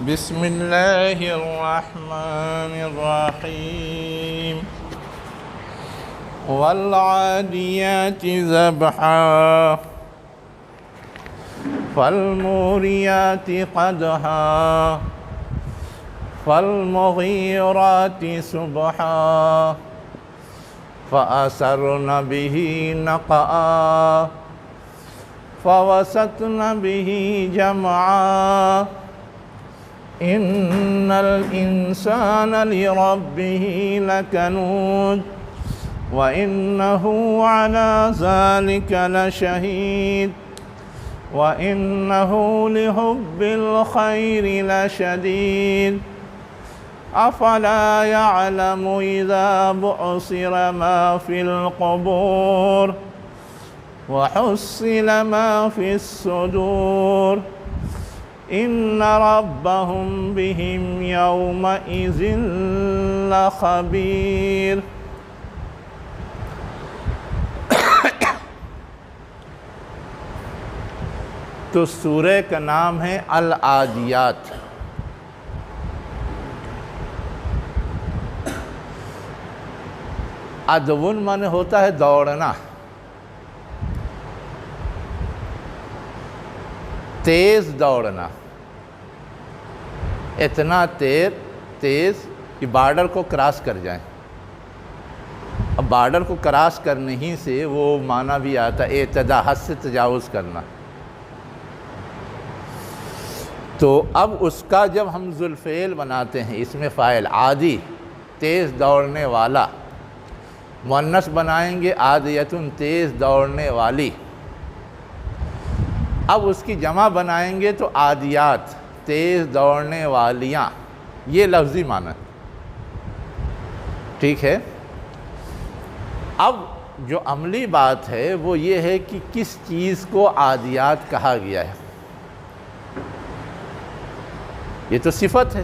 بسم الله الرحمن الرحيم والعاديات ذبحا فالموريات قدحا فالمغيرات صبحا فأثرن به نقعا فوسطن به جمعا إن الإنسان لربه لكنود وإنه على ذلك لشهيد وإنه لحب الخير لشديد أفلا يعلم إذا بعثر ما في القبور وحصل ما في الصدور إن ربهم بهم يومئذ لخبير۔ تو سورہ کا نام ہے العادیات۔ عدون معنی ہوتا ہے دوڑنا، تیز دوڑنا، اتنا تیز کہ بارڈر کو کراس کر جائیں۔ اب بارڈر کو کراس کرنے ہی سے وہ معنی بھی آتا ہے اعتداء، حد سے تجاوز کرنا۔ تو اب اس کا جب ہم ذوالفعل بناتے ہیں، اس میں فاعل عادی، تیز دوڑنے والا، مؤنث بنائیں گے عادیتن، تیز دوڑنے والی۔ اب اس کی جمع بنائیں گے تو عادیات، تیز دوڑنے والیاں، یہ لفظی معنی، ٹھیک ہے۔ اب جو عملی بات ہے وہ یہ ہے کہ کس چیز کو عادیات کہا گیا ہے۔ یہ تو صفت ہے،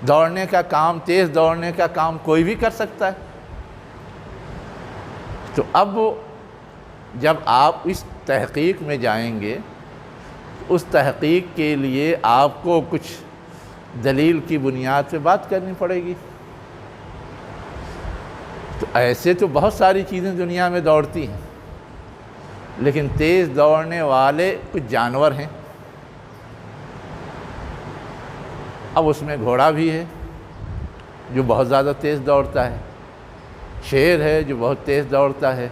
دوڑنے کا کام، تیز دوڑنے کا کام کوئی بھی کر سکتا ہے۔ تو اب جب آپ اس تحقیق میں جائیں گے، اس تحقیق کے لیے آپ کو کچھ دلیل کی بنیاد پہ بات کرنی پڑے گی۔ تو ایسے تو بہت ساری چیزیں دنیا میں دوڑتی ہیں، لیکن تیز دوڑنے والے کچھ جانور ہیں۔ اب اس میں گھوڑا بھی ہے جو بہت زیادہ تیز دوڑتا ہے، شیر ہے جو بہت تیز دوڑتا ہے،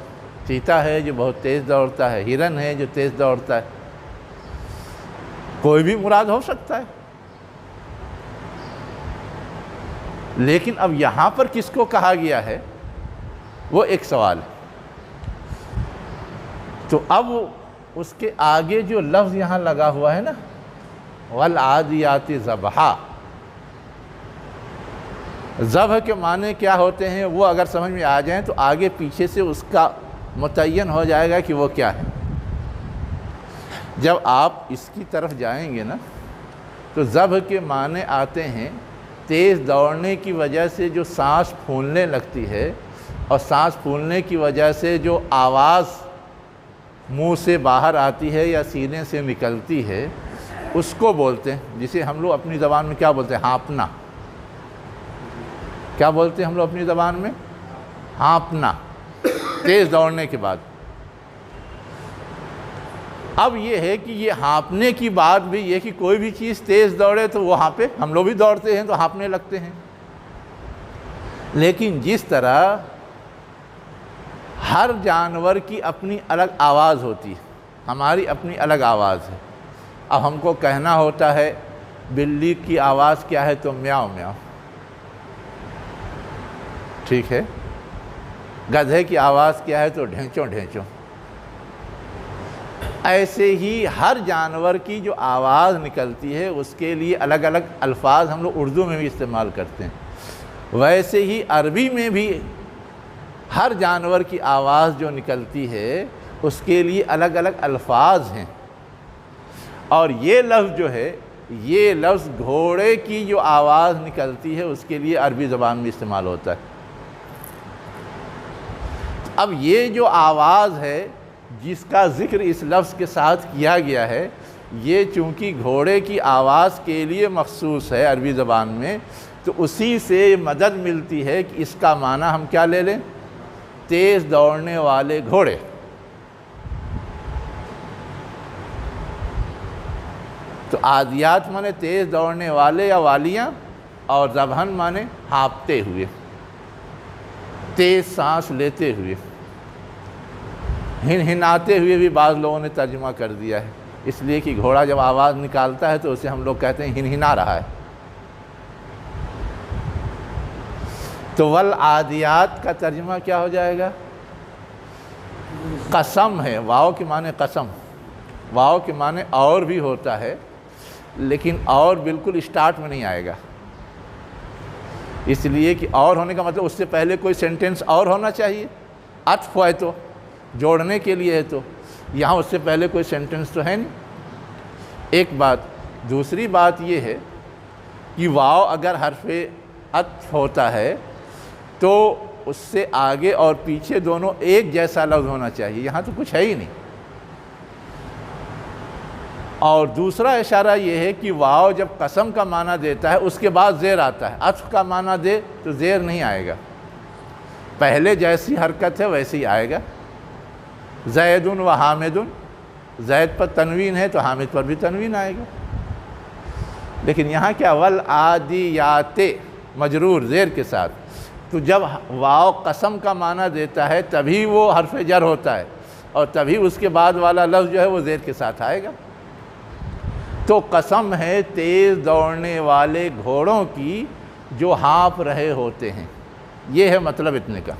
چیتا ہے جو بہت تیز دوڑتا ہے، ہرن ہے جو تیز دوڑتا ہے، کوئی بھی مراد ہو سکتا ہے۔ لیکن اب یہاں پر کس کو کہا گیا ہے وہ ایک سوال ہے۔ تو اب اس کے آگے جو لفظ یہاں لگا ہوا ہے نا، والعادیات ضبحا، ذبح کے معنی کیا ہوتے ہیں وہ اگر سمجھ میں آ جائیں تو آگے پیچھے سے اس کا متعین ہو جائے گا کہ وہ کیا ہے۔ جب آپ اس کی طرف جائیں گے نا تو ذبح کے معنی آتے ہیں تیز دوڑنے کی وجہ سے جو سانس پھولنے لگتی ہے، اور سانس پھولنے کی وجہ سے جو آواز منہ سے باہر آتی ہے یا سینے سے نکلتی ہے، اس کو بولتے ہیں، جسے ہم لوگ اپنی زبان میں کیا بولتے ہیں، ہانپنا۔ کیا بولتے ہیں ہم لوگ اپنی زبان میں؟ ہانپنا، تیز دوڑنے کے بعد۔ اب یہ ہے کہ یہ ہانپنے کی بات بھی یہ کہ کوئی بھی چیز تیز دوڑے تو وہ ہانپے، ہم لوگ بھی دوڑتے ہیں تو ہانپنے لگتے ہیں۔ لیکن جس طرح ہر جانور کی اپنی الگ آواز ہوتی ہے، ہماری اپنی الگ آواز ہے۔ اب ہم کو کہنا ہوتا ہے بلی کی آواز کیا ہے تو میاؤ میاؤ، ٹھیک ہے۔ گدھے کی آواز کیا ہے تو ڈھینچوں ڈھینچوں۔ ایسے ہی ہر جانور کی جو آواز نکلتی ہے اس کے لیے الگ الگ الفاظ ہم لوگ اردو میں بھی استعمال کرتے ہیں۔ ویسے ہی عربی میں بھی ہر جانور کی آواز جو نکلتی ہے اس کے لیے الگ الگ الفاظ ہیں۔ اور یہ لفظ جو ہے، یہ لفظ گھوڑے کی جو آواز نکلتی ہے اس کے لیے عربی زبان میں استعمال ہوتا ہے۔ اب یہ جو آواز ہے جس کا ذکر اس لفظ کے ساتھ کیا گیا ہے، یہ چونکہ گھوڑے کی آواز کے لیے مخصوص ہے عربی زبان میں، تو اسی سے مدد ملتی ہے کہ اس کا معنی ہم کیا لے لیں؟ تیز دوڑنے والے گھوڑے۔ تو عادیات مانے تیز دوڑنے والے یا والیاں، اور ذبحن مانے ہانپتے ہوئے، تیز سانس لیتے ہوئے، ہنہناتے ہوئے بھی بعض لوگوں نے ترجمہ کر دیا ہے، اس لیے کہ گھوڑا جب آواز نکالتا ہے تو اسے ہم لوگ کہتے ہیں ہنہنا رہا ہے۔ تو والعادیات کا ترجمہ کیا ہو جائے گا؟ قسم ہے، واو کے معنی قسم، واو کے معنی اور بھی ہوتا ہے، لیکن اور بالکل اسٹارٹ میں نہیں آئے گا، اس لیے کہ اور ہونے کا مطلب اس سے پہلے کوئی سینٹنس اور ہونا چاہیے، عطف ہے تو جوڑنے کے لیے ہے، تو یہاں اس سے پہلے کوئی سینٹنس تو ہے نہیں، ایک بات۔ دوسری بات یہ ہے کہ واو اگر حرف عطف ہوتا ہے تو اس سے آگے اور پیچھے دونوں ایک جیسا لفظ ہونا چاہیے، یہاں تو کچھ ہے ہی نہیں۔ اور دوسرا اشارہ یہ ہے کہ واو جب قسم کا معنی دیتا ہے اس کے بعد زیر آتا ہے، عطف کا معنی دے تو زیر نہیں آئے گا، پہلے جیسی حرکت ہے ویسے ہی آئے گا۔ زید و حامد، زید پر تنوین ہے تو حامد پر بھی تنوین آئے گا، لیکن یہاں کیا والعادیات مجرور زیر کے ساتھ، تو جب واو قسم کا معنی دیتا ہے تبھی وہ حرف جر ہوتا ہے، اور تبھی اس کے بعد والا لفظ جو ہے وہ زیر کے ساتھ آئے گا۔ تو قسم ہے تیز دوڑنے والے گھوڑوں کی جو ہانپ رہے ہوتے ہیں، یہ ہے مطلب اتنے کا۔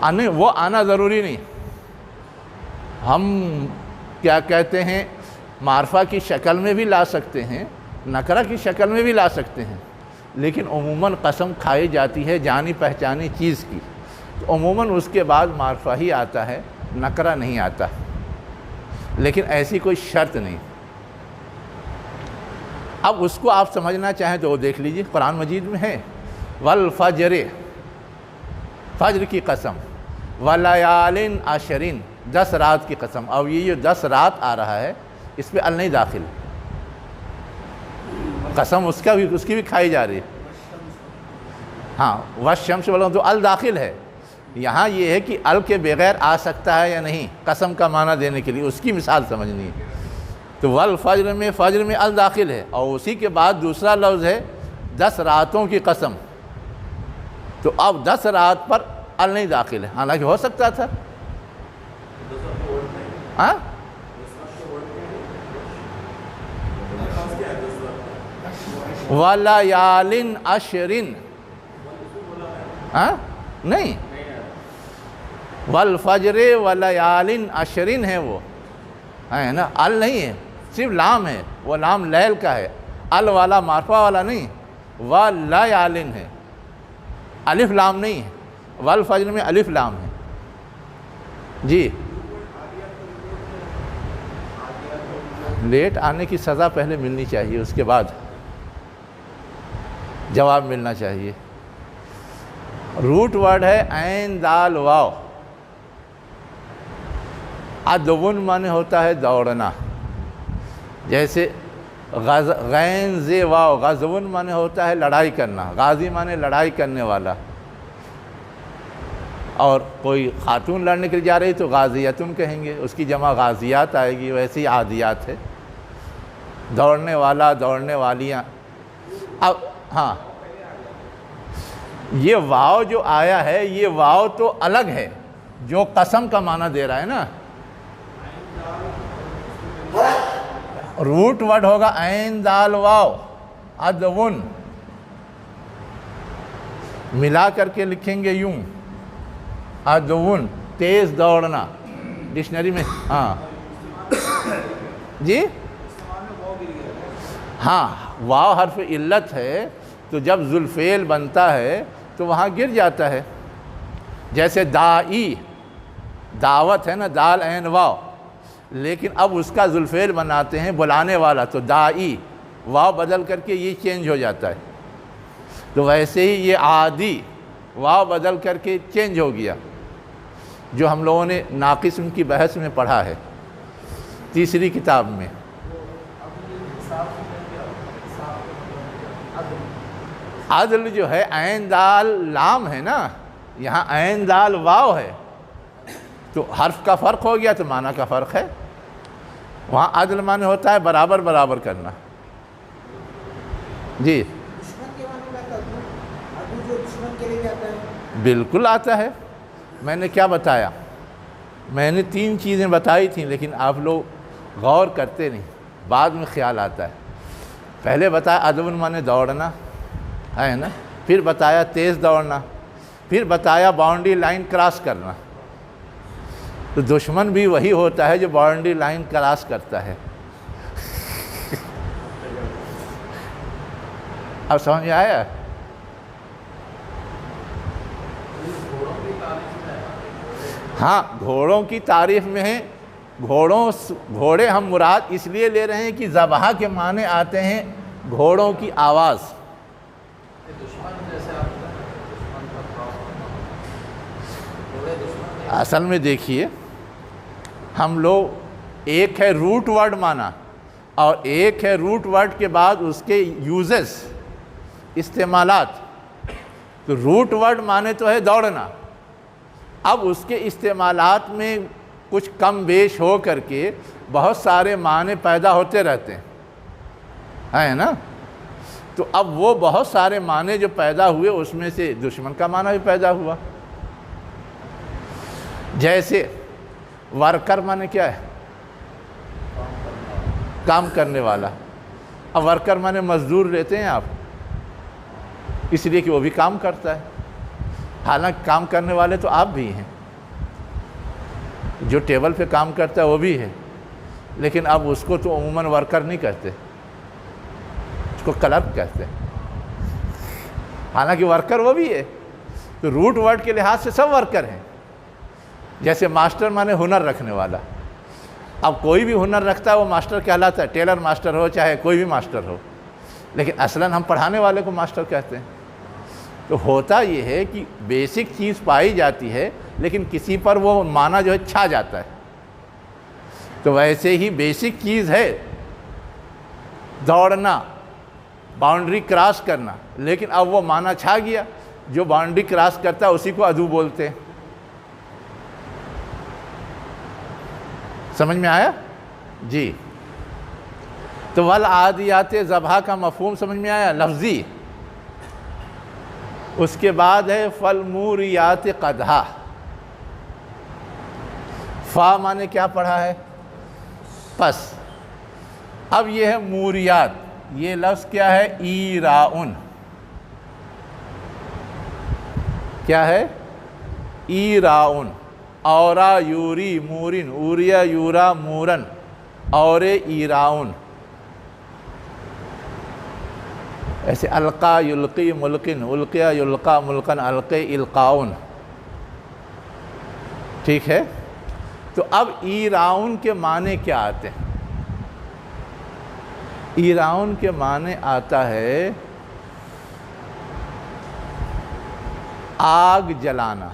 نہیں، وہ آنا ضروری نہیں، ہم کیا کہتے ہیں معرفہ کی شکل میں بھی لا سکتے ہیں، نکرہ کی شکل میں بھی لا سکتے ہیں، لیکن عموماً قسم کھائی جاتی ہے جانی پہچانی چیز کی، تو عموماً اس کے بعد معرفہ ہی آتا ہے، نکرہ نہیں آتا، لیکن ایسی کوئی شرط نہیں۔ اب اس کو آپ سمجھنا چاہیں تو وہ دیکھ لیجئے، قرآن مجید میں ہے والفجر، فجر کی قسم، ولیال عشر، 10 رات کی قسم۔ اب یہ جو 10 رات آ رہا ہے اس پہ ال نہیں داخل، قسم اس کی بھی کھائی جا رہی ہے، ہاں والشمس والقمر تو ال داخل ہے، یہاں یہ ہے کہ ال کے بغیر آ سکتا ہے یا نہیں، قسم کا معنی دینے کے لیے اس کی مثال سمجھنی ہے۔ تو والفجر میں فجر میں ال داخل ہے، اور اسی کے بعد دوسرا لفظ ہے 10 راتوں کی قسم، تو اب 10 رات پر ال نہیں داخل ہے، حالانکہ ہو سکتا تھا۔ ہاں وَلَيَالٍ عَشْرٍ، ہاں نہیں، وَالْفَجْرِ وَلَيَالٍ عَشْرٍ ہے وہ، ہے نا، ال نہیں ہے، صرف لام ہے، وہ لام لیل کا ہے، ال والا معرفہ والا نہیں، وَلَيَالٍ ہے، الف لام نہیں ہے، والفجر میں الف لام ہے۔ جی لیٹ آنے کی سزا پہلے ملنی چاہیے، اس کے بعد جواب ملنا چاہیے۔ روٹ ورڈ ہے عین دال واو، عدون معنی ہوتا ہے دوڑنا، جیسے غین زی واو، غزون معنی ہوتا ہے لڑائی کرنا، غازی معنی لڑائی کرنے والا، اور کوئی خاتون لڑنے کے لیے جا رہی تو غازیتن کہیں گے، اس کی جمع غازیات آئے گی، ویسے ہی عادیات ہے، دوڑنے والا، دوڑنے والیاں۔ اب ہاں یہ واو جو آیا ہے یہ واو تو الگ ہے جو قسم کا معنی دے رہا ہے نا، روٹ ورڈ ہوگا عین دال واو عدون، ملا کر کے لکھیں گے یوں عدون، تیز دوڑنا، ڈکشنری میں ہاں جی ہاں واو حرف علت ہے، تو جب ذوالفعل بنتا ہے تو وہاں گر جاتا ہے، جیسے دائی، دعوت ہے نا، دال عین واو، لیکن اب اس کا ذوالفعل بناتے ہیں بلانے والا، تو دائی، واو بدل کر کے یہ چینج ہو جاتا ہے، تو ویسے ہی یہ عادی، واو بدل کر کے چینج ہو گیا، جو ہم لوگوں نے ناقص کی بحث میں پڑھا ہے تیسری کتاب میں. عدل جو ہے عین دال لام ہے نا، یہاں عین دال واو ہے، تو حرف کا فرق ہو گیا تو معنی کا فرق ہے. وہاں عدل معنی ہوتا ہے برابر برابر کرنا. جی دشمن کے معنی میں کہتا ہوں، عدو جو دشمن کے لیے آتا ہے. بالکل آتا ہے. میں نے کیا بتایا؟ میں نے 3 چیزیں بتائی تھیں، لیکن آپ لوگ غور کرتے نہیں، بعد میں خیال آتا ہے. پہلے بتایا عدو معنی دوڑنا ہے نا، پھر بتایا تیز دوڑنا، پھر بتایا باؤنڈری لائن کراس کرنا. تو دشمن بھی وہی ہوتا ہے جو باؤنڈری لائن کراس کرتا ہے. اب سمجھ میں آیا؟ ہاں گھوڑوں کی تعریف میں ہے. گھوڑے ہم مراد اس لیے لے رہے ہیں کہ ذبح کے معنی آتے ہیں گھوڑوں کی آواز. اصل میں دیکھیے، ہم لوگ ایک ہے روٹ ورڈ معنی اور ایک ہے روٹ ورڈ کے بعد اس کے یوزز استعمالات. تو روٹ ورڈ معنی تو ہے دوڑنا، اب اس کے استعمالات میں کچھ کم بیش ہو کر کے بہت سارے معنی پیدا ہوتے رہتے ہیں، ہے نا. تو اب وہ بہت سارے معنی جو پیدا ہوئے اس میں سے دشمن کا معنی بھی پیدا ہوا. جیسے ورکر معنی کیا ہے؟ کام کرنے والا. اب ورکر معنی مزدور لیتے ہیں آپ، اس لیے کہ وہ بھی کام کرتا ہے. حالانکہ کام کرنے والے تو آپ بھی ہیں، جو ٹیبل پہ کام کرتا ہے وہ بھی ہے، لیکن اب اس کو تو عموماً ورکر نہیں کہتے، اس کو کلرک کہتے ہیں. حالانکہ ورکر وہ بھی ہے. تو روٹ ورڈ کے لحاظ سے سب ورکر ہیں. جیسے ماسٹر مانے ہنر رکھنے والا. اب کوئی بھی ہنر رکھتا ہے وہ ماسٹر کہلاتا ہے، ٹیلر ماسٹر ہو چاہے کوئی بھی ماسٹر ہو، لیکن اصلاً ہم پڑھانے والے کو ماسٹر کہتے ہیں. تو ہوتا یہ ہے کہ بیسک چیز پائی جاتی ہے لیکن کسی پر وہ معنی جو ہے چھا جاتا ہے. تو ویسے ہی بیسک چیز ہے دوڑنا، باؤنڈری کراس کرنا، لیکن اب وہ معنی چھا گیا. جو باؤنڈری کراس کرتا ہے اسی کو عدو بولتے ہیں. سمجھ میں آیا؟ جی. تو والعادیات ذبح کا مفہوم سمجھ میں آیا لفظی. اس کے بعد ہے فالموریات قدحا. فا معنی کیا پڑھا ہے؟ پس. اب یہ ہے موریات. یہ لفظ کیا ہے؟ ایراؤن. کیا ہے؟ ایراؤن. اورا یوری مورن، اوریا یورا مورن، اور ایراؤن. ایسے القا یلقی ملقن، القیا یلقا ملقن، القی القاؤن. ٹھیک ہے. تو اب ایراؤن کے معنی کیا آتے ہیں؟ ایراؤن کے معنی آتا ہے آگ جلانا.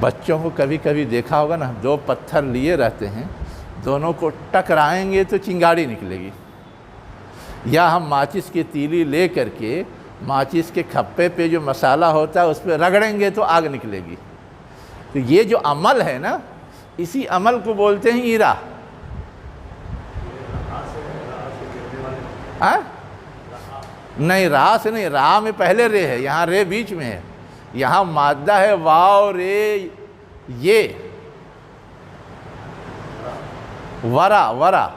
بچوں کو کبھی کبھی دیکھا ہوگا نا، 2 پتھر لیے رہتے ہیں، دونوں کو ٹکرائیں گے تو چنگاڑی نکلے گی. یا ہم ماچس کی تیلی لے کر کے ماچس کے کھپے پہ جو مسالہ ہوتا ہے اس پہ رگڑیں گے تو آگ نکلے گی. تو یہ جو عمل ہے نا، اسی عمل کو بولتے ہیں ایرا. نہیں، را سے نہیں، را میں پہلے رے ہے، یہاں رے بیچ میں ہے. یہاں مادہ ہے واو رے یہ ورا.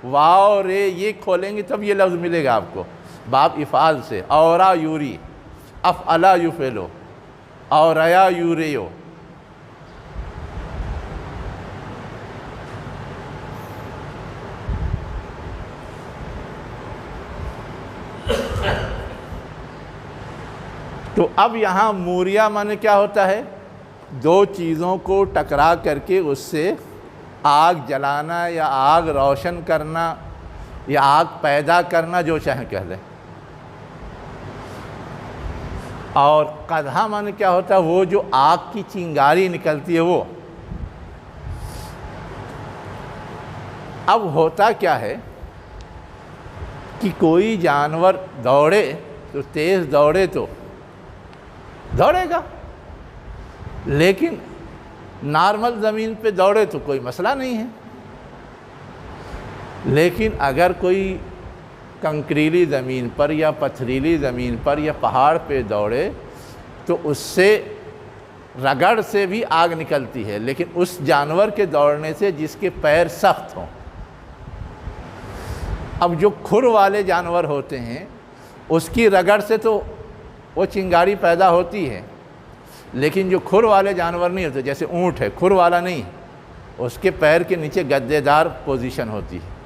واو رے یہ کھولیں گے تب یہ لفظ ملے گا آپ کو. باب افعال سے اورا یوری، افعلا یفعلو، اوریا یوریو. تو اب یہاں موریا معنی کیا ہوتا ہے؟ 2 چیزوں کو ٹکرا کر کے اس سے آگ جلانا یا آگ روشن کرنا یا آگ پیدا کرنا، جو چاہیں کہہ لیں. اور قدحہ معنی کیا ہوتا ہے؟ وہ جو آگ کی چنگاری نکلتی ہے وہ۔ اب ہوتا کیا ہے کہ کوئی جانور دوڑے تو تیز دوڑے تو دوڑے گا، لیکن نارمل زمین پہ دوڑے تو کوئی مسئلہ نہیں ہے۔ لیکن اگر کوئی کنکریلی زمین پر یا پتھریلی زمین پر یا پہاڑ پہ دوڑے تو اس سے رگڑ سے بھی آگ نکلتی ہے، لیکن اس جانور کے دوڑنے سے جس کے پیر سخت ہوں۔ اب جو کھر والے جانور ہوتے ہیں اس کی رگڑ سے تو وہ چنگاری پیدا ہوتی ہے، لیکن جو کھر والے جانور نہیں ہوتے، جیسے اونٹ ہے، کھر والا نہیں، اس کے پیر کے نیچے گدے دار پوزیشن ہوتی ہے،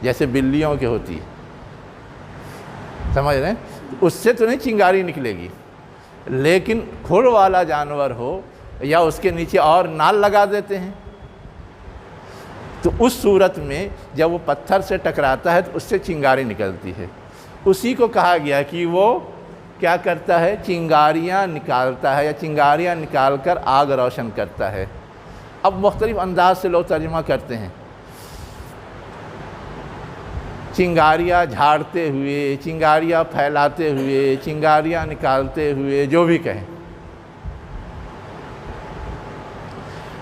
جیسے بلیوں کے ہوتی ہے، سمجھ رہے ہیں؟ اس سے تو نہیں چنگاری نکلے گی، لیکن کھر والا جانور ہو یا اس کے نیچے اور نال لگا دیتے ہیں تو اس صورت میں جب وہ پتھر سے ٹکراتا ہے تو اس سے چنگاری نکلتی ہے۔ اسی کو کہا گیا کہ وہ کیا کرتا ہے؟ چنگاریاں نکالتا ہے یا چنگاریاں نکال کر آگ روشن کرتا ہے۔ اب مختلف انداز سے لوگ ترجمہ کرتے ہیں، چنگاریاں جھاڑتے ہوئے، چنگاریاں پھیلاتے ہوئے، چنگاریاں نکالتے ہوئے، جو بھی کہیں۔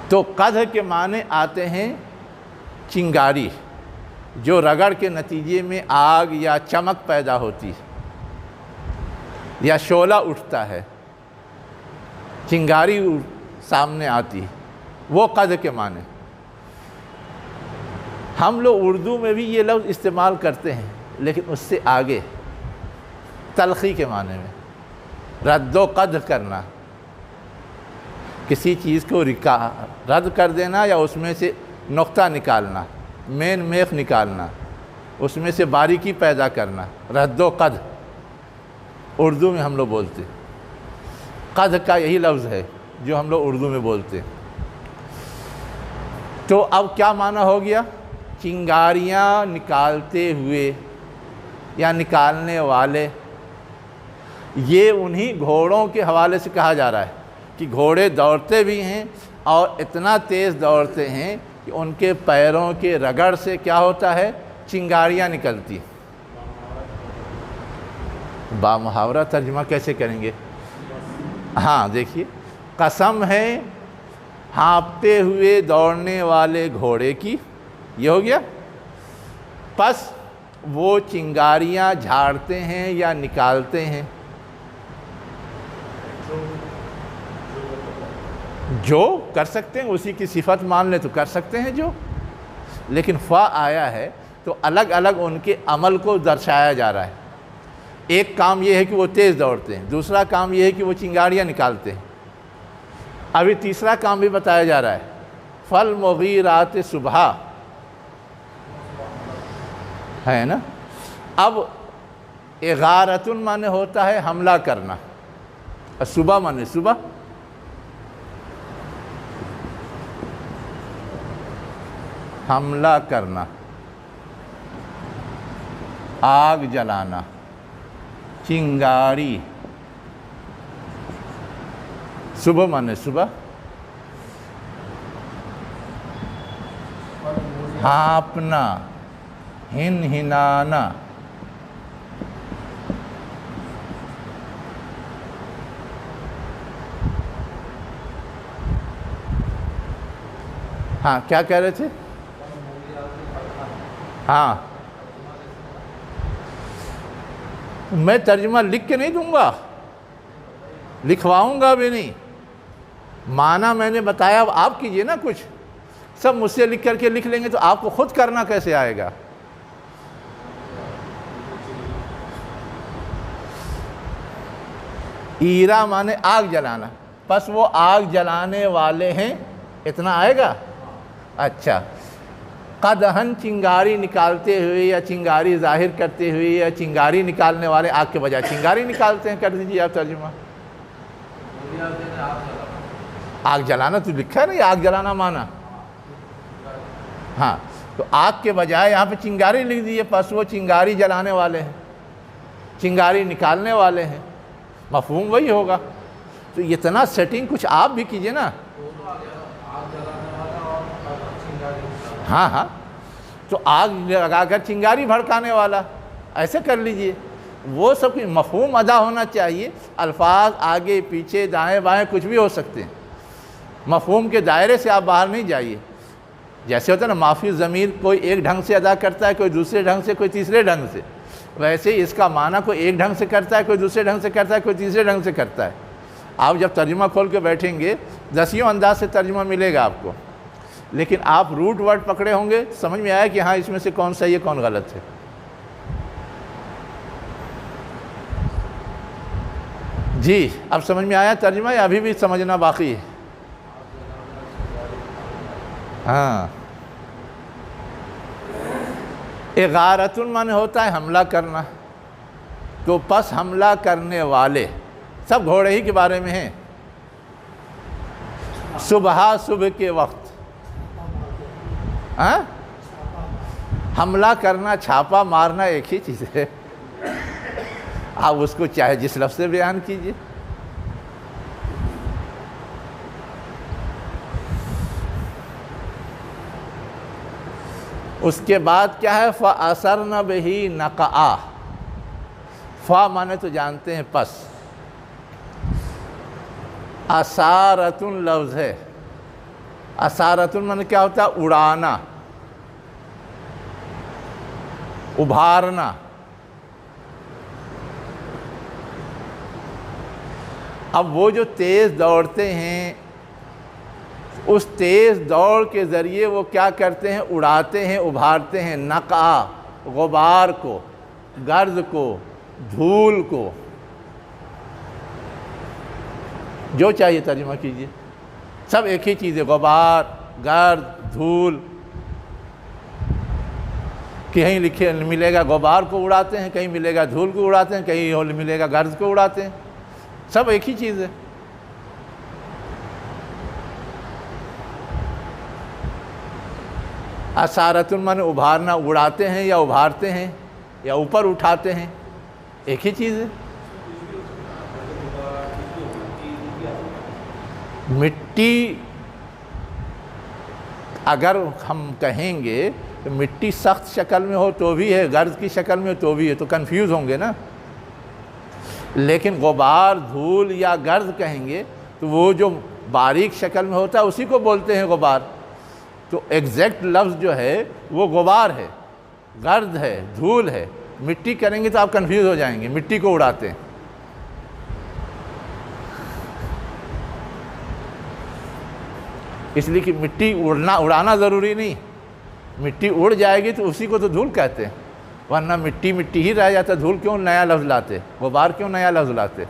تو قدح کے معنی آتے ہیں چنگاری، جو رگڑ کے نتیجے میں آگ یا چمک پیدا ہوتی ہے یا شعلہ اٹھتا ہے، چنگاری سامنے آتی ہے، وہ قدح کے معنی۔ ہم لوگ اردو میں بھی یہ لفظ استعمال کرتے ہیں، لیکن اس سے آگے تلخی کے معنی میں، رد و قدح کرنا، کسی چیز کو رد کر دینا یا اس میں سے نقطہ نکالنا، مین میخ نکالنا، اس میں سے باریکی پیدا کرنا، رد و قدح اردو میں ہم لوگ بولتے ہیں۔ قدح کا یہی لفظ ہے جو ہم لوگ اردو میں بولتے ہیں۔ تو اب کیا معنی ہو گیا؟ چنگاریاں نکالتے ہوئے یا نکالنے والے۔ یہ انہی گھوڑوں کے حوالے سے کہا جا رہا ہے کہ گھوڑے دوڑتے بھی ہیں اور اتنا تیز دوڑتے ہیں کہ ان کے پیروں کے رگڑ سے کیا ہوتا ہے؟ چنگاریاں نکلتی ہیں۔ بامحاورہ ترجمہ کیسے کریں گے؟ ہاں دیکھیے، قسم ہے ہانپتے ہوئے دوڑنے والے گھوڑے کی، یہ ہو گیا، پس وہ چنگاریاں جھاڑتے ہیں یا نکالتے ہیں۔ جو کر سکتے ہیں، اسی کی صفت مان لیں تو کر سکتے ہیں جو، لیکن فا آیا ہے تو الگ الگ ان کے عمل کو درشایا جا رہا ہے۔ ایک کام یہ ہے کہ وہ تیز دوڑتے ہیں، دوسرا کام یہ ہے کہ وہ چنگاریاں نکالتے ہیں، ابھی تیسرا کام بھی بتایا جا رہا ہے، فالمغیرات صبحا، ہے نا۔ اب اغارتن معنی ہوتا ہے حملہ کرنا، صبح معنی صبح، حملہ کرنا، آگ جلانا، چنگاری، صبح معنی صبح، ہانپنا، ہنہنانا، ہاں کیا کہہ رہے تھے؟ ہاں میں ترجمہ لکھ کے نہیں دوں گا، لکھواؤں گا بھی نہیں، معنی میں نے بتایا، اب آپ کیجئے نا کچھ، سب مجھ سے لکھ کر کے لکھ لیں گے تو آپ کو خود کرنا کیسے آئے گا؟ ایرا مانے آگ جلانا، پس وہ آگ جلانے والے ہیں، اتنا آئے گا؟ اچھا، قدحن چنگاری نکالتے ہوئے یا چنگاری ظاہر کرتے ہوئے یا چنگاری نکالنے والے، آگ کے بجائے چنگاری نکالتے ہیں، کر دیجیے آپ ترجمہ۔ آگ جلانا تو لکھا ہے نہیں، آگ جلانا مانا، ہاں تو آگ کے بجائے یہاں پہ چنگاری لکھ دیجیے، پس وہ چنگاری جلانے والے ہیں، چنگاری نکالنے والے ہیں، مفہوم وہی ہوگا. تو اتنا سیٹنگ کچھ آپ بھی کیجئے نا. ہاں ہاں، تو آگ لگا کر چنگاری بھڑکانے والا ایسے کر لیجئے. وہ سب کچھ مفہوم ادا ہونا چاہیے. الفاظ آگے پیچھے دائیں بائیں کچھ بھی ہو سکتے ہیں، مفہوم کے دائرے سے آپ باہر نہیں جائیے. جیسے ہوتا ہے نا معافی ضمیر کوئی ایک ڈھنگ سے ادا کرتا ہے، کوئی دوسرے ڈھنگ سے، کوئی تیسرے ڈھنگ سے، ویسے ہی اس کا معنی کوئی ایک ڈھنگ سے کرتا ہے، کوئی دوسرے ڈھنگ سے کرتا ہے، کوئی تیسرے ڈھنگ سے کرتا ہے. آپ جب ترجمہ کھول کے بیٹھیں گے 10 انداز سے ترجمہ ملے گا آپ کو، لیکن آپ روٹ ورڈ پکڑے ہوں گے، سمجھ میں آیا کہ ہاں اس میں سے کون صحیح ہے کون غلط ہے. جی اب سمجھ میں آیا ترجمہ یا ابھی بھی سمجھنا باقی ہے؟ ہاں. اغارۃ معنی ہوتا ہے حملہ کرنا. تو پس حملہ کرنے والے سب گھوڑے ہی کے بارے میں ہیں. صبح کے وقت حملہ کرنا، چھاپا مارنا ایک ہی چیز ہے. آپ اس کو چاہے جس لفظ سے بیان کیجئے. اس کے بعد کیا ہے؟ فَأَثَرْنَ بِهِ نَقْعًا. فا معنی تو جانتے ہیں پس. اثارۃ لفظ ہے. اثارۃ معنی کیا ہوتا ہے؟ اڑانا، ابھارنا. اب وہ جو تیز دوڑتے ہیں، اس تیز دوڑ کے ذریعے وہ کیا کرتے ہیں؟ اڑاتے ہیں، ابھارتے ہیں. نقع غبار کو، گرد کو، دھول کو. جو چاہیے ترجمہ کیجئے، سب ایک ہی چیز ہے. غبار، گرد، دھول. کہیں لکھے ملے گا غبار کو اڑاتے ہیں، کہیں ملے گا دھول کو اڑاتے ہیں، کہیں ملے گا گرد کو اڑاتے ہیں. سب ایک ہی چیز ہے. اثارۃ معنی ابھارنا، اڑاتے ہیں یا ابھارتے ہیں یا اوپر اٹھاتے ہیں، ایک ہی چیز ہے. مٹی اگر ہم کہیں گے تو مٹی سخت شکل میں ہو تو بھی ہے، گرد کی شکل میں ہو تو بھی ہے، تو کنفیوز ہوں گے نا. لیکن غبار، دھول یا گرد کہیں گے تو وہ جو باریک شکل میں ہوتا ہے اسی کو بولتے ہیں غبار. تو ایگزیکٹ لفظ جو ہے وہ غبار ہے، گرد ہے، دھول ہے. مٹی کریں گے تو آپ کنفیوز ہو جائیں گے، مٹی کو اڑاتے ہیں. اس لیے کہ مٹی اڑانا ضروری نہیں. مٹی اڑ جائے گی تو اسی کو تو دھول کہتے ہیں، ورنہ مٹی مٹی ہی رہ جاتا. دھول کیوں نیا لفظ لاتے؟ غبار کیوں نیا لفظ لاتے؟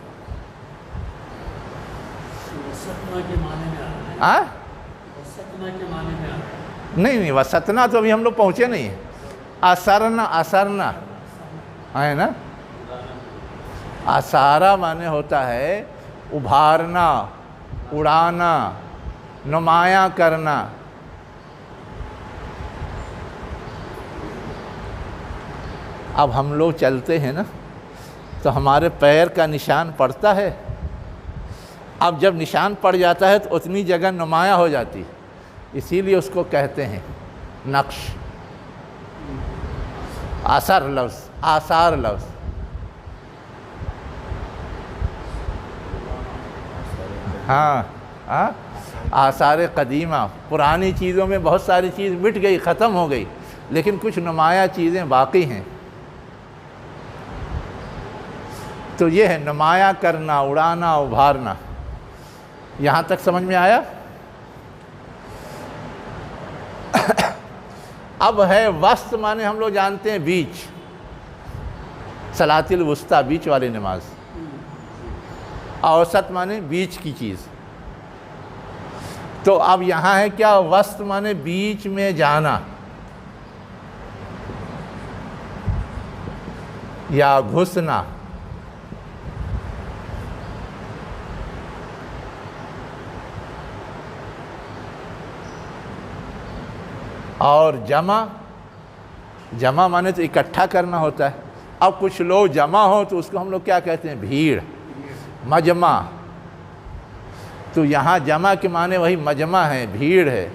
نہیں، وسطنا تو ابھی ہم لوگ پہنچے نہیں ہیں. اثرنا ہے نا. اثارہ معنی ہوتا ہے ابھارنا، اڑانا، نمایاں کرنا. اب ہم لوگ چلتے ہیں نا تو ہمارے پیر کا نشان پڑتا ہے. اب جب نشان پڑ جاتا ہے تو اتنی جگہ نمایاں ہو جاتی، اسی لیے اس کو کہتے ہیں نقش. آثار لفظ، آثار لفظ. ہاں آثار قدیمہ. پرانی چیزوں میں بہت ساری چیز مٹ گئی، ختم ہو گئی، لیکن کچھ نمایاں چیزیں باقی ہیں. تو یہ ہے نمایاں کرنا، اڑانا، ابھارنا. یہاں تک سمجھ میں آیا؟ اب ہے وسط معنی ہم لوگ جانتے ہیں بیچ. صلاۃ الوسطیٰ بیچ والی نماز. اوسط معنی بیچ کی چیز. تو اب یہاں ہے کیا؟ وسط معنی بیچ میں جانا یا گھسنا. اور جمع مانے تو اکٹھا کرنا ہوتا ہے. اب کچھ لوگ جمع ہو تو اس کو ہم لوگ کیا کہتے ہیں؟ بھیڑ. مجمع، تو یہاں جمع کے معنی وہی مجمع ہے، بھیڑ ہے۔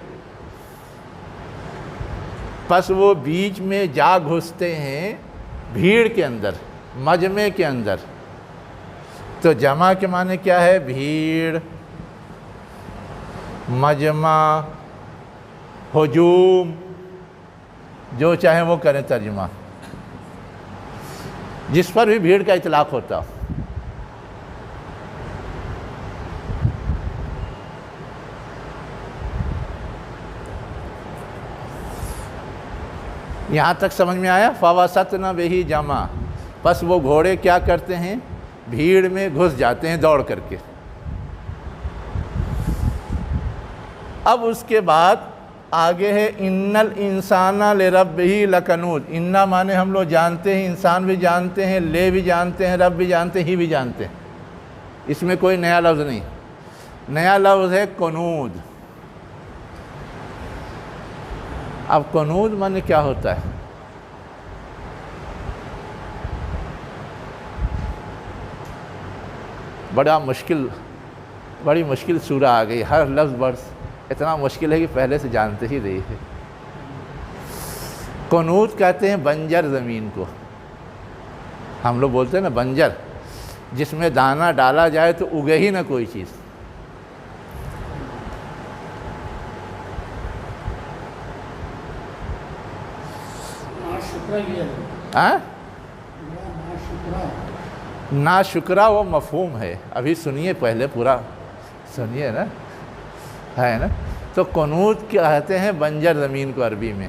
پس وہ بیچ میں جا گھستے ہیں بھیڑ کے اندر، مجمع کے اندر۔ تو جمع کے معنی کیا ہے؟ بھیڑ، مجمع، ہجوم، جو چاہیں وہ کریں ترجمہ، جس پر بھی بھیڑ کا اطلاق ہوتا۔ یہاں تک سمجھ میں آیا؟ فَوَسَطْنَ بِهِ جمع، پس وہ گھوڑے کیا کرتے ہیں؟ بھیڑ میں گھس جاتے ہیں دوڑ کر کے۔ اب اس کے بعد آگے ہے اِنَّ الْإِنسَانَ لِرَبِّهِ لَكَنُودٌ۔ اِنَّا معنی ہم لوگ جانتے ہیں، انسان بھی جانتے ہیں، لے بھی جانتے ہیں، رب بھی جانتے ہیں، ہی بھی جانتے ہیں، اس میں کوئی نیا لفظ نہیں۔ نیا لفظ ہے کنود۔ اب کنود معنی کیا ہوتا ہے؟ بڑی مشکل سورہ آ گئی، ہر لفظ اتنا مشکل ہے کہ پہلے سے جانتے ہی رہی ہے۔ کنود کہتے ہیں بنجر زمین کو، ہم لوگ بولتے ہیں نا بنجر، جس میں دانہ ڈالا جائے تو اگے ہی نہ کوئی چیز۔ ناشکرہ وہ مفہوم ہے، ابھی سنیے، پہلے پورا سنیے نا، ہے نا۔ تو کنود کہتے ہیں بنجر زمین کو عربی میں۔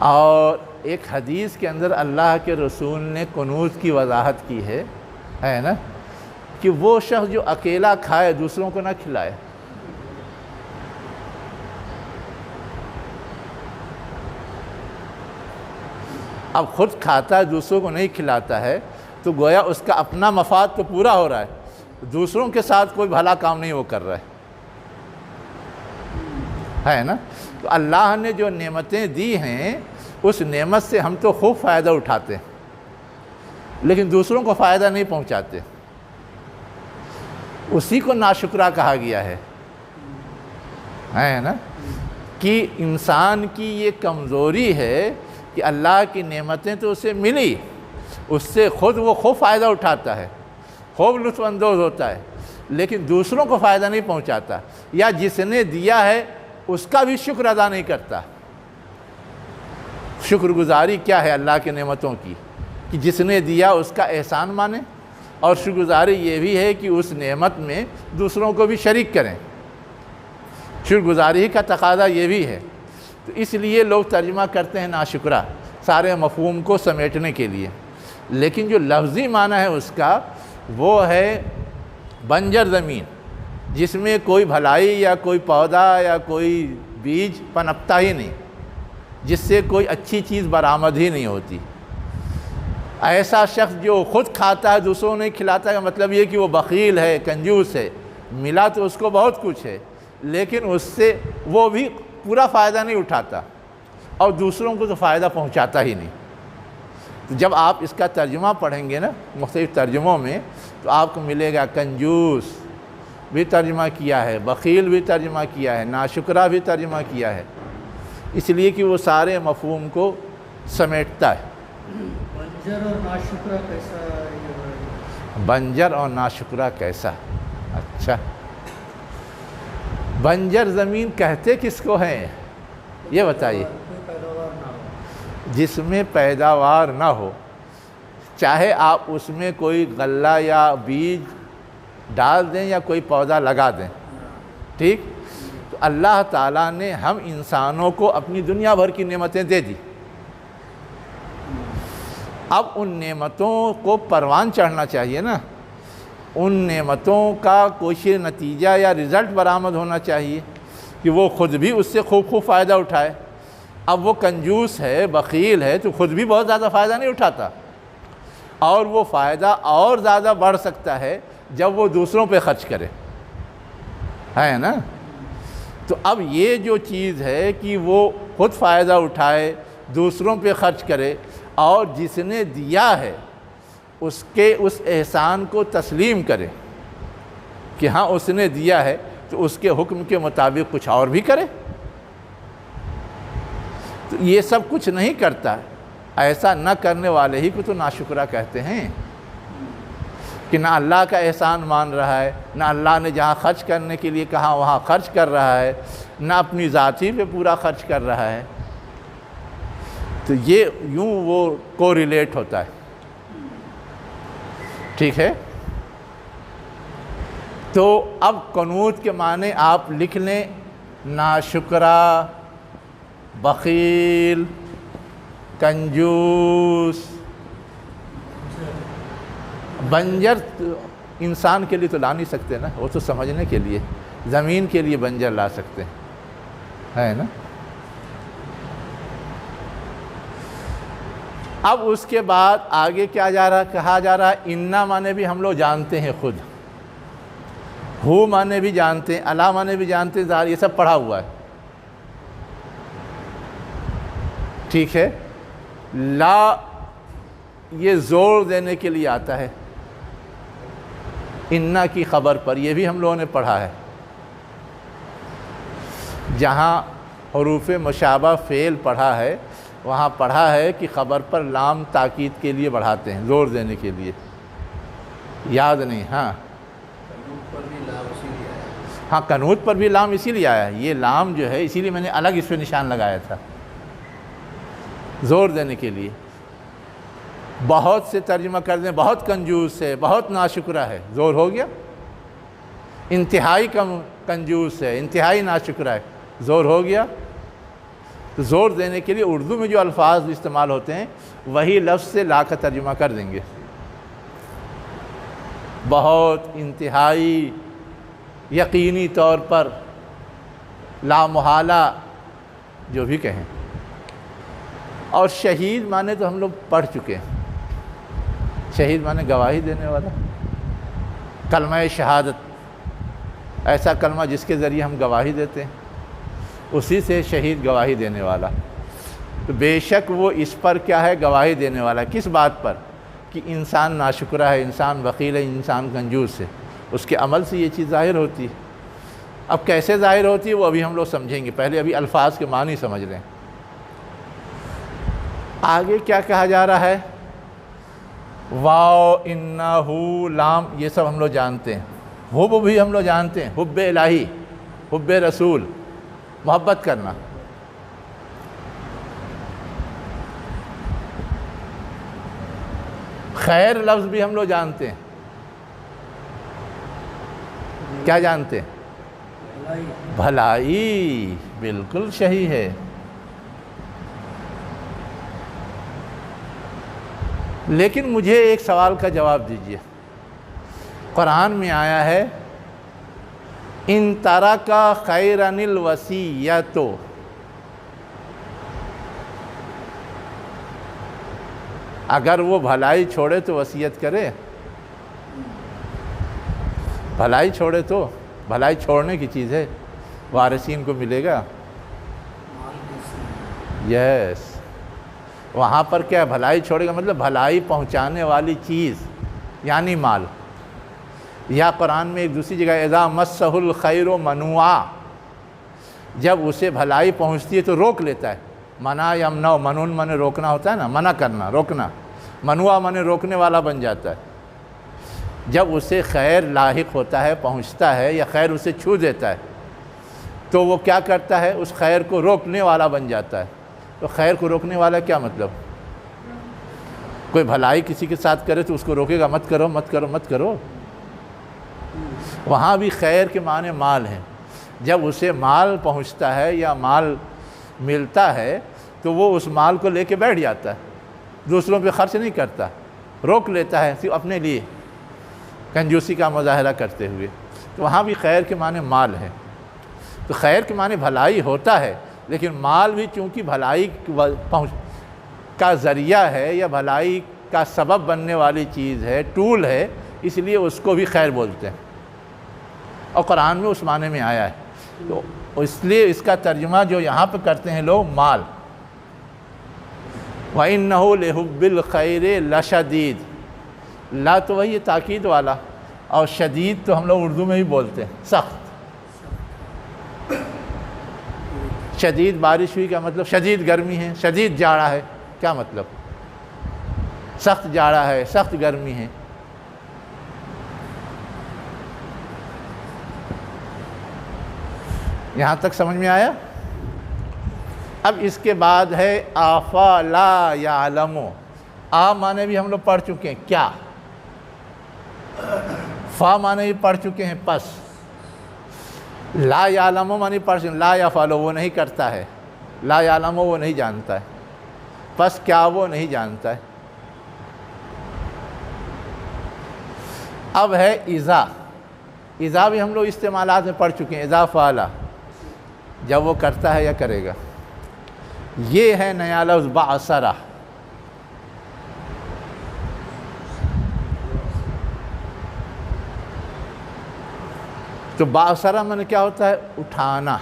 اور ایک حدیث کے اندر اللہ کے رسول نے کنود کی وضاحت کی ہے نا، کہ وہ شخص جو اکیلا کھائے دوسروں کو نہ کھلائے۔ اب خود کھاتا ہے دوسروں کو نہیں کھلاتا ہے تو گویا اس کا اپنا مفاد تو پورا ہو رہا ہے، دوسروں کے ساتھ کوئی بھلا کام نہیں وہ کر رہا ہے نا۔ تو اللہ نے جو نعمتیں دی ہیں اس نعمت سے ہم تو خوب فائدہ اٹھاتے ہیں، لیکن دوسروں کو فائدہ نہیں پہنچاتے، اسی کو ناشکرہ کہا گیا ہے نا، کہ انسان کی یہ کمزوری ہے کہ اللہ کی نعمتیں تو اسے ملی، اس سے خود وہ خوب فائدہ اٹھاتا ہے، خوب لطف اندوز ہوتا ہے، لیکن دوسروں کو فائدہ نہیں پہنچاتا، یا جس نے دیا ہے اس کا بھی شکر ادا نہیں کرتا۔ شکر گزاری کیا ہے اللہ کی نعمتوں کی؟ کہ جس نے دیا اس کا احسان مانے، اور شکر گزاری یہ بھی ہے کہ اس نعمت میں دوسروں کو بھی شریک کریں، شکر گزاری کا تقاضا یہ بھی ہے۔ تو اس لیے لوگ ترجمہ کرتے ہیں ناشکرہ، سارے مفہوم کو سمیٹنے کے لیے، لیکن جو لفظی معنی ہے اس کا وہ ہے بنجر زمین، جس میں کوئی بھلائی یا کوئی پودا یا کوئی بیج پنپتا ہی نہیں، جس سے کوئی اچھی چیز برآمد ہی نہیں ہوتی۔ ایسا شخص جو خود کھاتا ہے دوسروں نہیں کھلاتا ہے، مطلب یہ کہ وہ بخیل ہے، کنجوس ہے، ملا تو اس کو بہت کچھ ہے لیکن اس سے وہ بھی پورا فائدہ نہیں اٹھاتا، اور دوسروں کو تو فائدہ پہنچاتا ہی نہیں۔ تو جب آپ اس کا ترجمہ پڑھیں گے نا مختلف ترجموں میں تو آپ کو ملے گا کنجوس بھی ترجمہ کیا ہے، بخیل بھی ترجمہ کیا ہے، ناشکرہ بھی ترجمہ کیا ہے، اس لیے کہ وہ سارے مفہوم کو سمیٹتا ہے۔ بنجر اور ناشکرہ کیسا؟ بنجر اور ناشکرہ کیسا؟ اچھا، بنجر زمین کہتے کس کو ہیں یہ بتائیے؟ جس میں پیداوار نہ ہو، چاہے آپ اس میں کوئی غلہ یا بیج ڈال دیں یا کوئی پودا لگا دیں، ٹھیک؟ تو اللہ تعالیٰ نے ہم انسانوں کو اپنی دنیا بھر کی نعمتیں دے دی، اب ان نعمتوں کو پروان چڑھنا چاہیے نا، ان نعمتوں کا کوئی نتیجہ یا رزلٹ برآمد ہونا چاہیے کہ وہ خود بھی اس سے خوب فائدہ اٹھائے۔ اب وہ کنجوس ہے، بخیل ہے، تو خود بھی بہت زیادہ فائدہ نہیں اٹھاتا، اور وہ فائدہ اور زیادہ بڑھ سکتا ہے جب وہ دوسروں پہ خرچ کرے، ہے نا۔ تو اب یہ جو چیز ہے کہ وہ خود فائدہ اٹھائے، دوسروں پہ خرچ کرے، اور جس نے دیا ہے اس کے اس احسان کو تسلیم کرے کہ ہاں اس نے دیا ہے تو اس کے حکم کے مطابق کچھ اور بھی کرے. تو یہ سب کچھ نہیں کرتا ہے. ایسا نہ کرنے والے ہی کو تو ناشکرا کہتے ہیں کہ نہ اللہ کا احسان مان رہا ہے، نہ اللہ نے جہاں خرچ کرنے کے لیے کہا وہاں خرچ کر رہا ہے، نہ اپنی ذاتی پہ پورا خرچ کر رہا ہے. تو یہ یوں وہ کو ریلیٹ ہوتا ہے. ٹھیک ہے. تو اب قنوت کے معنی آپ لکھ لیں: ناشکرا، بخیل، کنجوس. بنجر انسان کے لیے تو لا نہیں سکتے نا، وہ تو سمجھنے کے لیے. زمین کے لیے بنجر لا سکتے ہیں، ہے نا. اب اس کے بعد آگے کیا کہا جا رہا ہے؟ انا معنی بھی ہم لوگ جانتے ہیں خود، ہو معنی بھی جانتے ہیں، الا معنی بھی جانتے ہیں، یہ سب پڑھا ہوا ہے. ٹھیک ہے. لا یہ زور دینے کے لیے آتا ہے انا کی خبر پر، یہ بھی ہم لوگوں نے پڑھا ہے. جہاں حروف مشابہ فعل پڑھا ہے وہاں پڑھا ہے کہ خبر پر لام تاکید کے لیے بڑھاتے ہیں، زور دینے کے لیے. یاد نہیں؟ ہاں ہاں، قنوت پر بھی لام اسی لیے آیا ہے. یہ لام جو ہے اسی لیے میں نے الگ اس پہ نشان لگایا تھا، زور دینے کے لیے. بہت سے ترجمہ کر دیں بہت کنجوس ہے، بہت ناشکرا ہے، زور ہو گیا. انتہائی کنجوس ہے، انتہائی ناشکرا ہے، زور ہو گیا. تو زور دینے کے لیے اردو میں جو الفاظ استعمال ہوتے ہیں وہی لفظ سے لا کا ترجمہ کر دیں گے. بہت، انتہائی، یقینی طور پر، لا محالہ، جو بھی کہیں. اور شہید معنی تو ہم لوگ پڑھ چکے ہیں. شہید معنی گواہی دینے والا. کلمہ شہادت، ایسا کلمہ جس کے ذریعے ہم گواہی دیتے ہیں، اسی سے شہید گواہی دینے والا. تو بے شک وہ اس پر کیا ہے؟ گواہی دینے والا. کس بات پر؟ کہ انسان ناشکرا ہے، انسان بخیل ہے، انسان کنجوس ہے. اس کے عمل سے یہ چیز ظاہر ہوتی ہے. اب کیسے ظاہر ہوتی ہے وہ ابھی ہم لوگ سمجھیں گے. پہلے ابھی الفاظ کے معنی سمجھ لیں. آگے کیا کہا جا رہا ہے؟ واو، انہو، لام، یہ سب ہم لوگ جانتے ہیں. حب بھی ہم لوگ جانتے ہیں، حب الہی، حب رسول، محبت کرنا. خیر لفظ بھی ہم لوگ جانتے ہیں. کیا جانتے ہیں؟ بھلائی. بالکل صحیح ہے. لیکن مجھے ایک سوال کا جواب دیجیے. قرآن میں آیا ہے ان ترک خیرا الوصیۃ. اگر وہ بھلائی چھوڑے تو وصیت کرے. بھلائی چھوڑے تو، بھلائی چھوڑنے کی چیز ہے، وارثین کو ملے گا. یس. وہاں پر کیا بھلائی چھوڑے گا مطلب بھلائی پہنچانے والی چیز یعنی مال. یا قرآن میں ایک دوسری جگہ اذا مسہ الخیر منوعا، جب اسے بھلائی پہنچتی ہے تو روک لیتا ہے. منع یمنع، منون منع روکنا ہوتا ہے نا، منع کرنا، روکنا. منوع منع روکنے والا بن جاتا ہے. جب اسے خیر لاحق ہوتا ہے، پہنچتا ہے، یا خیر اسے چھو دیتا ہے تو وہ کیا کرتا ہے؟ اس خیر کو روکنے والا بن جاتا ہے. تو خیر کو روکنے والا کیا مطلب؟ کوئی بھلائی کسی کے ساتھ کرے تو اس کو روکے گا، مت کرو مت کرو مت کرو. وہاں بھی خیر کے معنی مال ہیں. جب اسے مال پہنچتا ہے یا مال ملتا ہے تو وہ اس مال کو لے کے بیٹھ جاتا ہے، دوسروں پہ خرچ نہیں کرتا، روک لیتا ہے صرف اپنے لیے، کنجوسی کا مظاہرہ کرتے ہوئے. تو وہاں بھی خیر کے معنی مال ہے. تو خیر کے معنی بھلائی ہوتا ہے، لیکن مال بھی چونکہ بھلائی کا ذریعہ ہے یا بھلائی کا سبب بننے والی چیز ہے، ٹول ہے، اس لیے اس کو بھی خیر بولتے ہیں. اور قرآن میں اس معنی میں آیا ہے. تو اس لیے اس کا ترجمہ جو یہاں پہ کرتے ہیں لوگ مال. وَإِنَّهُ لِحُبِّ الْخَيْرِ لَشَدِيدٌ. لا تو وہی ہے تاکید والا، اور شدید تو ہم لوگ اردو میں بھی بولتے ہیں، سخت۔ شدید بارش ہوئی کا مطلب شدید گرمی ہے، شدید جاڑا ہے، کیا مطلب؟ سخت جاڑا ہے، سخت گرمی ہے۔ یہاں تک سمجھ میں آیا؟ اب اس کے بعد ہے افلا یعلم۔ آ معنی بھی ہم لوگ پڑھ چکے ہیں، کیا؟ فا معنی بھی پڑھ چکے ہیں، پس۔ لا یعلم معنی پڑھ چکے ہیں، لا یفعل وہ نہیں کرتا ہے، لا یعلم وہ نہیں جانتا ہے، پس کیا وہ نہیں جانتا ہے۔ اب ہے اذا۔ اذا بھی ہم لوگ استعمالات میں پڑھ چکے ہیں، اذا فعل، جب وہ کرتا ہے یا کرے گا۔ یہ ہے نیا لفظ بعثرہ۔ تو بعثرہ میں نے کیا ہوتا ہے؟ اٹھانا۔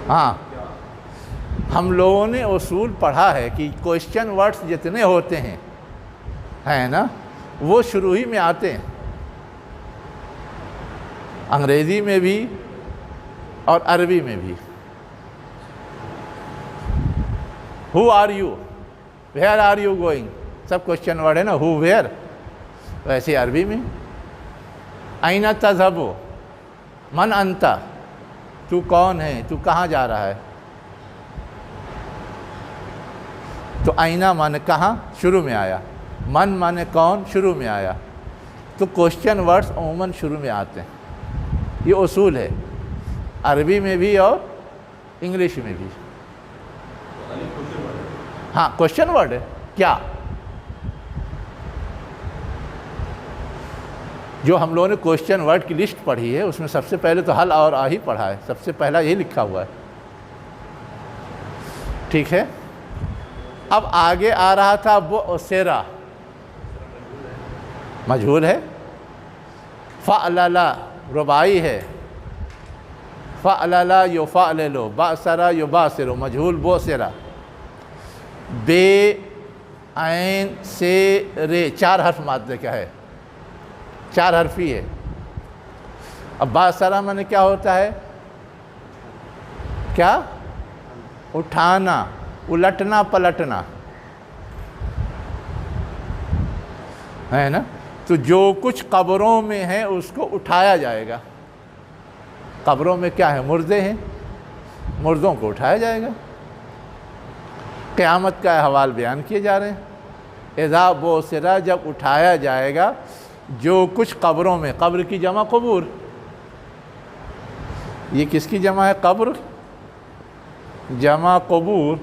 ہاں، ہم لوگوں نے اصول پڑھا ہے کہ کوشچن ورڈز جتنے ہوتے ہیں ہے نا، وہ شروع ہی میں آتے ہیں، انگریزی میں بھی اور عربی میں بھی۔ How are you, where are you going, سب کوشچن ورڈ ہے نا، ہو ویئر۔ ویسے عربی میں این تذهب، من انت، تو کون ہے، تو کہاں جا رہا ہے۔ تو آئینہ مانے کہاں، شروع میں آیا، من مانے کون، شروع میں آیا۔ تو کوشچن ورڈز عموماً شروع میں آتے ہیں، یہ اصول ہے، عربی میں بھی اور انگلش میں بھی۔ ہاں کوشچن ورڈ ہے، کیا؟ جو ہم لوگوں نے کوشچن ورڈ کی لسٹ پڑھی ہے، اس میں سب سے پہلے تو حل اور آ ہی پڑھا ہے، سب سے پہلا یہی لکھا ہوا ہے، ٹھیک ہے۔ اب آگے آ رہا تھا بعثرہ، مجہول ہے۔ فعلل رباعی ہے، فعلل یفعلل، بعثرہ یبعثر، مجہول بعثرہ۔ بے، عین، سے، رے، چار حرف مادے کا ہے، چار حرفی ہے۔ اب بعثرہ میں کیا ہوتا ہے؟ کیا؟ اٹھانا، الٹنا پلٹنا ہے نا۔ تو جو کچھ قبروں میں ہے اس کو اٹھایا جائے گا۔ قبروں میں کیا ہے؟ مردے ہیں، مردوں کو اٹھایا جائے گا۔ قیامت کا احوال بیان کیے جا رہے ہیں۔ اذا بعثر، جب اٹھایا جائے گا جو کچھ قبروں میں، قبر کی جمع قبور، یہ کس کی جمع ہے؟ قبر جمع قبور۔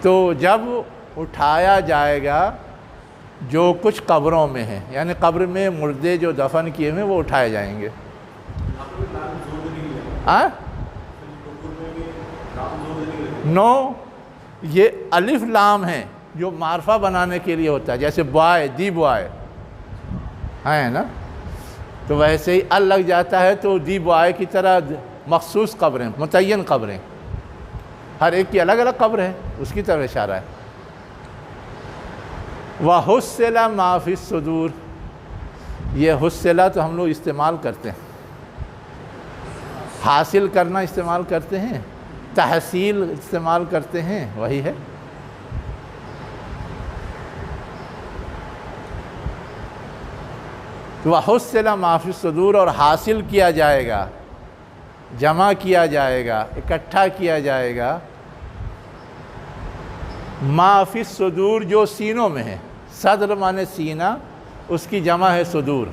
تو جب اٹھایا جائے گا جو کچھ قبروں میں ہے، یعنی قبر میں مردے جو دفن کیے ہوئے وہ اٹھائے جائیں گے۔ نو، یہ الف لام ہے جو معرفہ بنانے کے لیے ہوتا ہے، جیسے بوائے، دی بوائے ہے نا، تو ویسے ہی ال لگ جاتا ہے تو دی بوائے کی طرح مخصوص قبریں، متعین قبریں، ہر ایک کی الگ الگ قبر ہے، اس کی طرف اشارہ ہے۔ وَحُصِّلَ مَا فِي الصُّدُورِ، یہ حصلہ تو ہم لوگ استعمال کرتے ہیں، حاصل کرنا استعمال کرتے ہیں، تحصیل استعمال کرتے ہیں، وہی ہے۔ وَحُصِّلَ مَا فِي الصُّدُورِ، اور حاصل کیا جائے گا، جمع کیا جائے گا، اکٹھا کیا جائے گا، ما فی الصدور، جو سینوں میں ہے۔ صدر مانے سینہ، اس کی جمع ہے صدور۔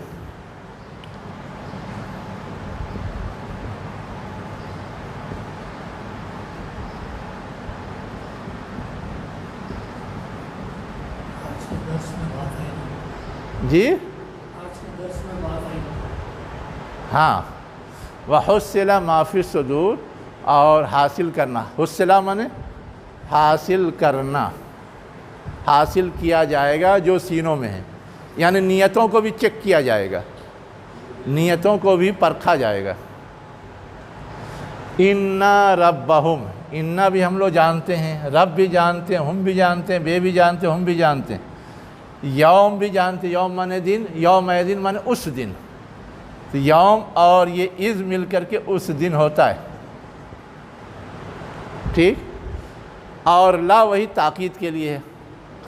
جی ہاں، وَحُصِّلَ مَا فِي الصُّدُورِ، اور حاصل کرنا، حصلہ مانے حاصل کرنا، حاصل کیا جائے گا جو سینوں میں ہے۔ یعنی نیتوں کو بھی چیک کیا جائے گا، نیتوں کو بھی پرکھا جائے گا۔ اِنَّا رَبَّهُمْ، اِنَّا بھی ہم لوگ جانتے ہیں، رب بھی جانتے ہیں، ہم بھی جانتے ہیں، بے بھی جانتے ہیں، ہم بھی جانتے ہیں، یوم بھی جانتے ہیں، یوم مانے دن، یوم دن مانے اس دن، تو یوم اور یہ از مل کر کے اس دن ہوتا ہے، ٹھیک۔ اور لا وہی تاکید کے لیے ہے،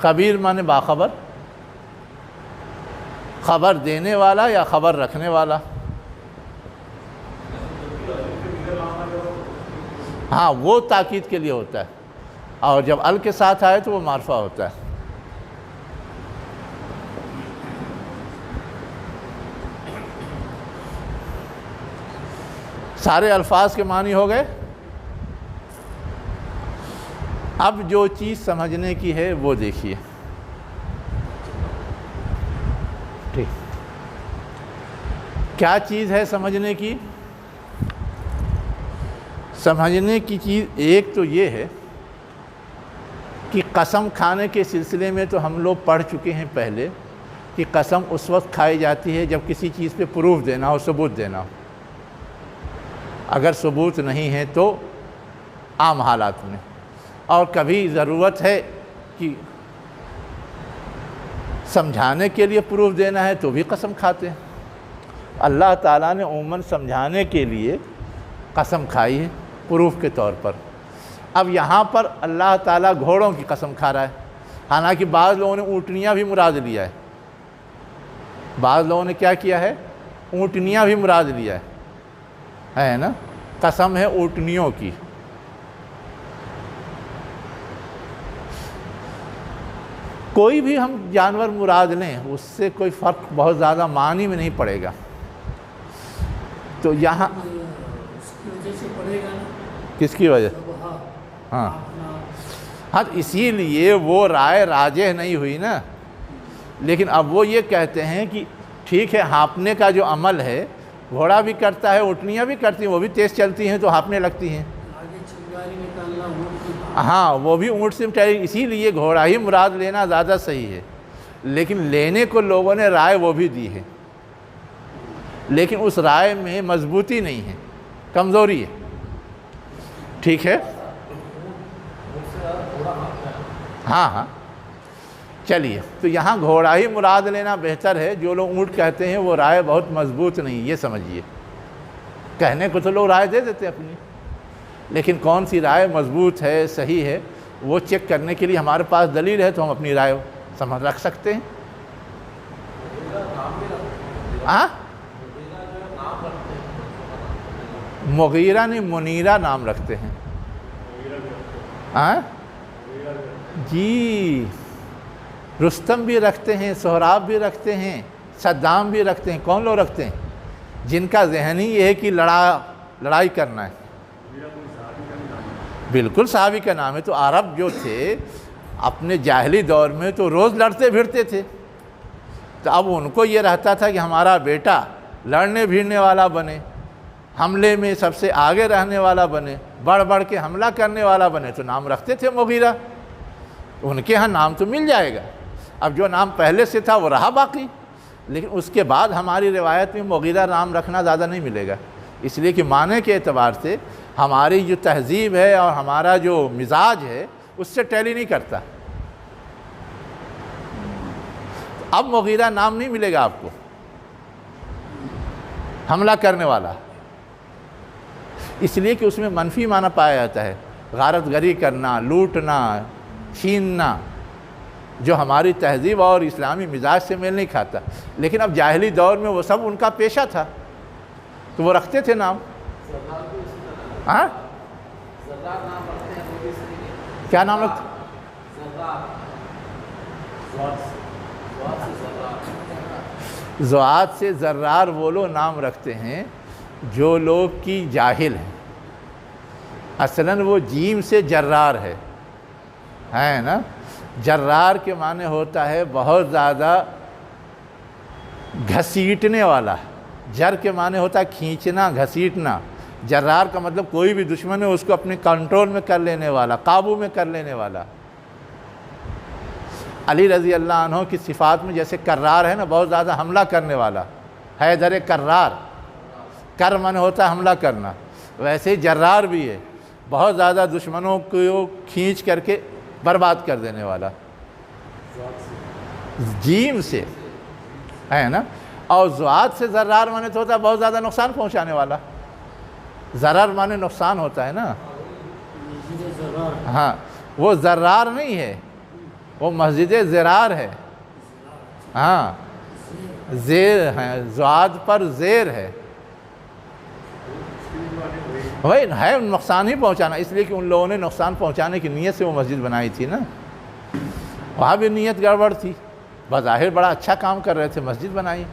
خبیر مانے باخبر، خبر دینے والا یا خبر رکھنے والا۔ ہاں وہ تاکید کے لیے ہوتا ہے، اور جب ال کے ساتھ آئے تو وہ معرفہ ہوتا ہے۔ سارے الفاظ کے معنی ہو گئے۔ اب جو چیز سمجھنے کی ہے وہ دیکھیے، ٹھیک، کیا چیز ہے سمجھنے کی؟ سمجھنے کی چیز ایک تو یہ ہے کہ قسم کھانے کے سلسلے میں تو ہم لوگ پڑھ چکے ہیں پہلے کہ قسم اس وقت کھائی جاتی ہے جب کسی چیز پہ پروف دینا ہو، ثبوت دینا ہو۔ اگر ثبوت نہیں ہے تو عام حالات میں، اور کبھی ضرورت ہے کہ سمجھانے کے لیے پروف دینا ہے تو بھی قسم کھاتے ہیں۔ اللہ تعالیٰ نے عموماً سمجھانے کے لیے قسم کھائی ہے پروف کے طور پر۔ اب یہاں پر اللہ تعالیٰ گھوڑوں کی قسم کھا رہا ہے، حالانکہ بعض لوگوں نے اونٹنیاں بھی مراد لیا ہے، بعض لوگوں نے کیا کیا ہے، اونٹنیاں بھی مراد لیا ہے نا، قسم ہے اونٹنیوں کی۔ کوئی بھی ہم جانور مراد لیں اس سے کوئی فرق بہت زیادہ معنی میں نہیں پڑے گا۔ تو یہاں اس کی وجہ سے پڑے گا نا، کس کی وجہ؟ ہاں ہاں، اسی لیے وہ رائے راجح نہیں ہوئی نا۔ لیکن اب وہ یہ کہتے ہیں کہ ٹھیک ہے، ہانپنے کا جو عمل ہے گھوڑا بھی کرتا ہے، اونٹنیاں بھی کرتی ہیں، وہ بھی تیز چلتی ہیں تو ہانپنے لگتی ہیں۔ آگے چنگاری نکالنا اونٹ کی، ہاں وہ بھی اونٹ سے ٹھہری، اسی لیے گھوڑا ہی مراد لینا زیادہ صحیح ہے۔ لیکن لینے کو لوگوں نے رائے وہ بھی دی ہے، لیکن اس رائے میں مضبوطی نہیں ہے، کمزوری ہے، ٹھیک ہے۔ ہاں ہاں چلیے، تو یہاں گھوڑا ہی مراد لینا بہتر ہے۔ جو لوگ اونٹ کہتے ہیں وہ رائے بہت مضبوط نہیں، یہ سمجھیے۔ کہنے کو تو لوگ رائے دے دیتے اپنی، لیکن کون سی رائے مضبوط ہے، صحیح ہے، وہ چیک کرنے کے لیے ہمارے پاس دلیل ہے تو ہم اپنی رائے سمجھ رکھ سکتے ہیں۔ ہاں مغیرہ نہیں، منیرہ نام رکھتے ہیں۔ ہاں جی، رستم بھی رکھتے ہیں، سہراب بھی رکھتے ہیں، صدام بھی رکھتے ہیں۔ کون لوگ رکھتے ہیں؟ جن کا ذہن ہی یہ ہے کہ لڑائی کرنا ہے۔ بالکل صحابی کا نام ہے۔ تو عرب جو تھے اپنے جاہلی دور میں تو روز لڑتے بھیڑتے تھے، تو اب ان کو یہ رہتا تھا کہ ہمارا بیٹا لڑنے بھیڑنے والا بنے، حملے میں سب سے آگے رہنے والا بنے، بڑھ بڑھ کے حملہ کرنے والا بنے، تو نام رکھتے تھے مغیرہ۔ ان کے ہاں نام تو مل جائے گا، اب جو نام پہلے سے تھا وہ رہا باقی، لیکن اس کے بعد ہماری روایت میں مغیرہ نام رکھنا زیادہ نہیں ملے گا، اس لیے کہ معنی کے اعتبار سے ہماری جو تہذیب ہے اور ہمارا جو مزاج ہے اس سے ٹیلی نہیں کرتا۔ اب مغیرہ نام نہیں ملے گا آپ کو، حملہ کرنے والا، اس لیے کہ اس میں منفی معنی پایا جاتا ہے، غارت گری کرنا، لوٹنا، چھیننا، جو ہماری تہذیب اور اسلامی مزاج سے میل نہیں کھاتا۔ لیکن اب جاہلی دور میں وہ سب ان کا پیشہ تھا تو وہ رکھتے تھے نام۔ ہاں کیا نام رکھتے؟ ذوات سے ذرار وہ لوگ نام رکھتے ہیں جو لوگ کی جاہل ہیں، اصلاً وہ جیم سے جرار ہے نا۔ جرار کے معنی ہوتا ہے بہت زیادہ گھسیٹنے والا، جر کے معنی ہوتا ہے کھینچنا، گھسیٹنا۔ جرار کا مطلب کوئی بھی دشمن ہے اس کو اپنے کنٹرول میں کر لینے والا، قابو میں کر لینے والا۔ علی رضی اللہ عنہ کی صفات میں جیسے کرار ہے نا، بہت زیادہ حملہ کرنے والا، حیدر کرار، کر من ہوتا ہے حملہ کرنا، ویسے ہی جرار بھی ہے، بہت زیادہ دشمنوں کو کھینچ کر کے برباد کر دینے والا، جیم سے ہے نا، اور ذات سے ضرار مانے تو ہوتا ہے بہت زیادہ نقصان پہنچانے والا، ضرر مانے نقصان ہوتا ہے نا، ہاں وہ ضرار نہیں ہے، وہ مسجد زرار ہے، ہاں زیر ہے، ذات پر زیر ہے، وہی ہے نقصان ہی پہنچانا، اس لیے کہ ان لوگوں نے نقصان پہنچانے کی نیت سے وہ مسجد بنائی تھی نا، وہاں بھی نیت گڑبڑ تھی، بظاہر بڑا اچھا کام کر رہے تھے، مسجد بنائی،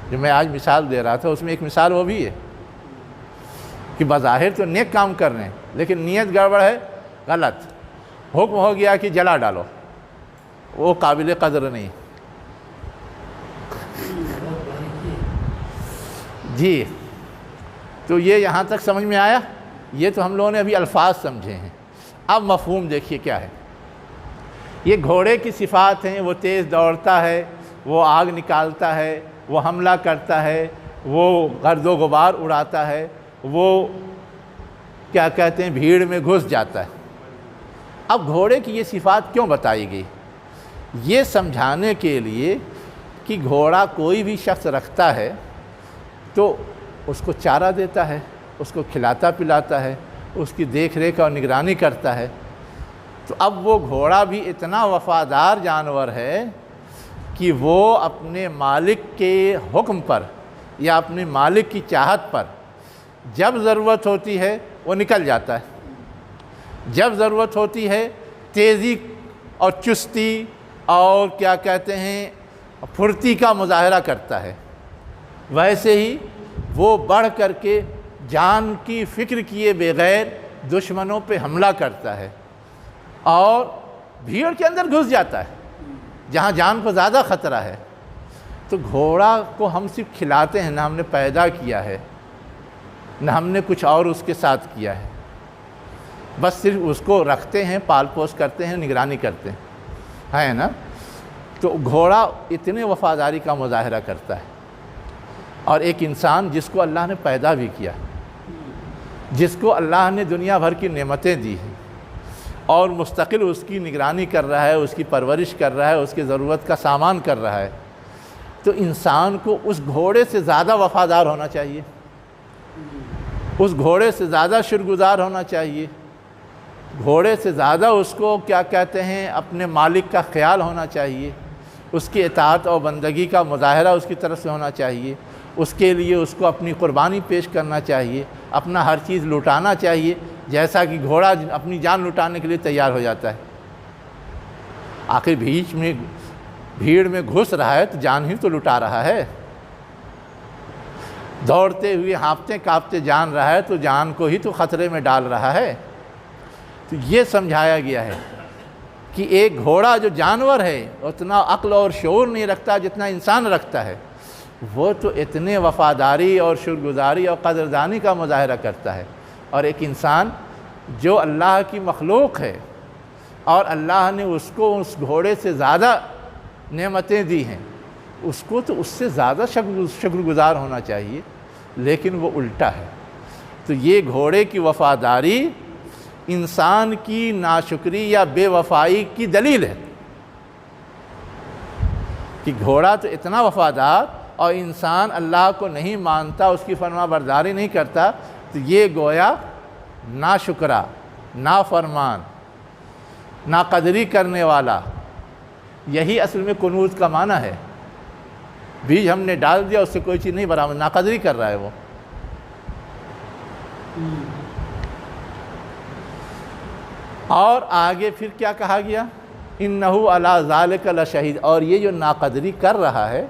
جو میں آج مثال دے رہا تھا اس میں ایک مثال وہ بھی ہے کہ بظاہر تو نیک کام کر رہے ہیں لیکن نیت گڑبڑ ہے، غلط، حکم ہو گیا کہ جلا ڈالو، وہ قابل قدر نہیں۔ جی تو یہ یہاں تک سمجھ میں آیا، یہ تو ہم لوگوں نے ابھی الفاظ سمجھے ہیں، اب مفہوم دیکھیے کیا ہے۔ یہ گھوڑے کی صفات ہیں، وہ تیز دوڑتا ہے، وہ آگ نکالتا ہے، وہ حملہ کرتا ہے، وہ گرد و غبار اڑاتا ہے، وہ کیا کہتے ہیں بھیڑ میں گھس جاتا ہے۔ اب گھوڑے کی یہ صفات کیوں بتائی گئی؟ یہ سمجھانے کے لیے کہ گھوڑا کوئی بھی شخص رکھتا ہے تو اس کو چارہ دیتا ہے، اس کو کھلاتا پلاتا ہے، اس کی دیکھ ریکھ اور نگرانی کرتا ہے، تو اب وہ گھوڑا بھی اتنا وفادار جانور ہے کہ وہ اپنے مالک کے حکم پر یا اپنے مالک کی چاہت پر جب ضرورت ہوتی ہے وہ نکل جاتا ہے، جب ضرورت ہوتی ہے تیزی اور چستی اور کیا کہتے ہیں پھرتی کا مظاہرہ کرتا ہے، ویسے ہی وہ بڑھ کر کے جان کی فکر کیے بغیر دشمنوں پہ حملہ کرتا ہے اور بھیڑ کے اندر گھس جاتا ہے جہاں جان کو زیادہ خطرہ ہے۔ تو گھوڑا کو ہم صرف کھلاتے ہیں، نہ ہم نے پیدا کیا ہے، نہ ہم نے کچھ اور اس کے ساتھ کیا ہے، بس صرف اس کو رکھتے ہیں، پال پوس کرتے ہیں، نگرانی کرتے ہیں، ہے نا۔ تو گھوڑا اتنے وفاداری کا مظاہرہ کرتا ہے، اور ایک انسان جس کو اللہ نے پیدا بھی کیا، جس کو اللہ نے دنیا بھر کی نعمتیں دی ہیں اور مستقل اس کی نگرانی کر رہا ہے، اس کی پرورش کر رہا ہے، اس کی ضرورت کا سامان کر رہا ہے، تو انسان کو اس گھوڑے سے زیادہ وفادار ہونا چاہیے، اس گھوڑے سے زیادہ شکرگزار ہونا چاہیے، گھوڑے سے زیادہ اس کو کیا کہتے ہیں اپنے مالک کا خیال ہونا چاہیے، اس کی اطاعت اور بندگی کا مظاہرہ اس کی طرف سے ہونا چاہیے، اس کے لیے اس کو اپنی قربانی پیش کرنا چاہیے، اپنا ہر چیز لٹانا چاہیے، جیسا کہ گھوڑا اپنی جان لٹانے کے لیے تیار ہو جاتا ہے۔ آخر بھیڑ میں گھس رہا ہے تو جان ہی تو لٹا رہا ہے، دوڑتے ہوئے ہانپتے کانپتے جان رہا ہے تو جان کو ہی تو خطرے میں ڈال رہا ہے۔ تو یہ سمجھایا گیا ہے کہ ایک گھوڑا جو جانور ہے اتنا عقل اور شعور نہیں رکھتا جتنا انسان رکھتا ہے، وہ تو اتنے وفاداری اور شکرگزاری اور قدردانی کا مظاہرہ کرتا ہے، اور ایک انسان جو اللہ کی مخلوق ہے اور اللہ نے اس کو اس گھوڑے سے زیادہ نعمتیں دی ہیں، اس کو تو اس سے زیادہ شکرگزار ہونا چاہیے، لیکن وہ الٹا ہے۔ تو یہ گھوڑے کی وفاداری انسان کی ناشکری یا بے وفائی کی دلیل ہے کہ گھوڑا تو اتنا وفادار اور انسان اللہ کو نہیں مانتا، اس کی فرما برداری نہیں کرتا، تو یہ گویا ناشکرا، نافرمان، ناقدری کرنے والا، یہی اصل میں قنوط کا معنی ہے۔ بیج ہم نے ڈال دیا، اس سے کوئی چیز نہیں برآمد، ناقدری کر رہا ہے وہ۔ اور آگے پھر کیا کہا گیا؟ اِنَّهُ عَلَىٰ ذَلِكَ لَشَهِيدٌ، اور یہ جو ناقدری کر رہا ہے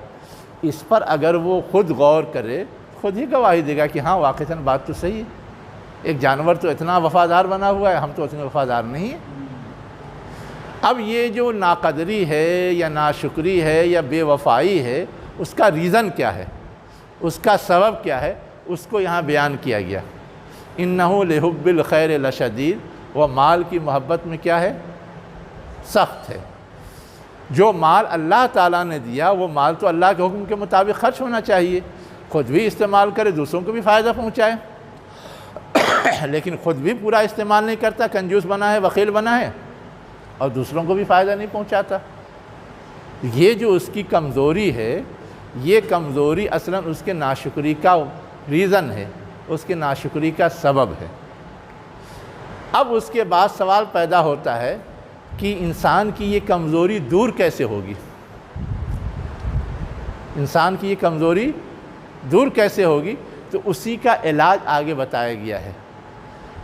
اس پر اگر وہ خود غور کرے، خود ہی گواہی دے گا کہ ہاں واقعتاً بات تو صحیح ہے، ایک جانور تو اتنا وفادار بنا ہوا ہے، ہم تو اتنے وفادار نہیں ہیں۔ اب یہ جو ناقدری ہے یا ناشکری ہے یا بے وفائی ہے، اس کا ریزن کیا ہے، اس کا سبب کیا ہے، اس کو یہاں بیان کیا گیا۔ اِنَّهُ لِحُبِّ الْخَيْرِ لَشَدِيدٌ، وہ مال کی محبت میں کیا ہے؟ سخت ہے۔ اور آگے پھر کیا کہا گیا؟ اِنَّهُ عَلَىٰ ذَلِكَ لَشَهِيدٌ، اور یہ جو ناقدری ہے یا ناشکری ہے، اس کا ریزن کیا ہے، اس کا سبب کیا ہے، اس کو یہاں بیان کیا گیا۔ اِنَّهُ لِحُبِّ الْخَيْرِ لَشَدِيدٌ، وہ مال کی محبت میں کیا ہے؟ سخت ہے۔ جو مال اللہ تعالیٰ نے دیا وہ مال تو اللہ کے حکم کے مطابق خرچ ہونا چاہیے، خود بھی استعمال کرے، دوسروں کو بھی فائدہ پہنچائے، لیکن خود بھی پورا استعمال نہیں کرتا، کنجوس بنا ہے، بخیل بنا ہے، اور دوسروں کو بھی فائدہ نہیں پہنچاتا۔ یہ جو اس کی کمزوری ہے، یہ کمزوری اصلاً اس کے ناشکری کا ریزن ہے، اس کے ناشکری کا سبب ہے۔ اب اس کے بعد سوال پیدا ہوتا ہے کہ انسان کی یہ کمزوری دور کیسے ہوگی؟ انسان کی یہ کمزوری دور کیسے ہوگی؟ تو اسی کا علاج آگے بتایا گیا ہے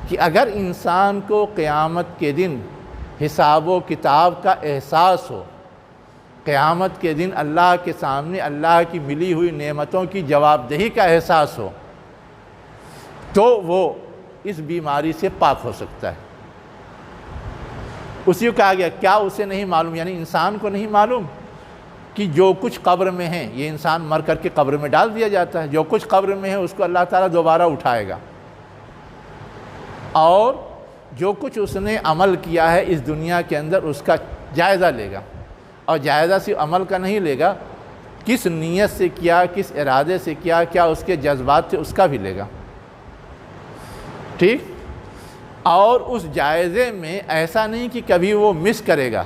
کہ اگر انسان کو قیامت کے دن حساب و کتاب کا احساس ہو، قیامت کے دن اللہ کے سامنے اللہ کی ملی ہوئی نعمتوں کی جواب دہی کا احساس ہو، تو وہ اس بیماری سے پاک ہو سکتا ہے۔ اسی کو کہا گیا، کیا اسے نہیں معلوم، یعنی انسان کو نہیں معلوم کہ جو کچھ قبر میں ہے، یہ انسان مر کر کے قبر میں ڈال دیا جاتا ہے، جو کچھ قبر میں ہے اس کو اللہ تعالیٰ دوبارہ اٹھائے گا، اور جو کچھ اس نے عمل کیا ہے اس دنیا کے اندر اس کا جائزہ لے گا، اور جائزہ صرف عمل کا نہیں لے گا، کس نیت سے کیا، کس ارادے سے کیا، کیا اس کے جذبات تھے، اس کا بھی لے گا، ٹھیک؟ اور اس جائزے میں ایسا نہیں کہ کبھی وہ مس کرے گا،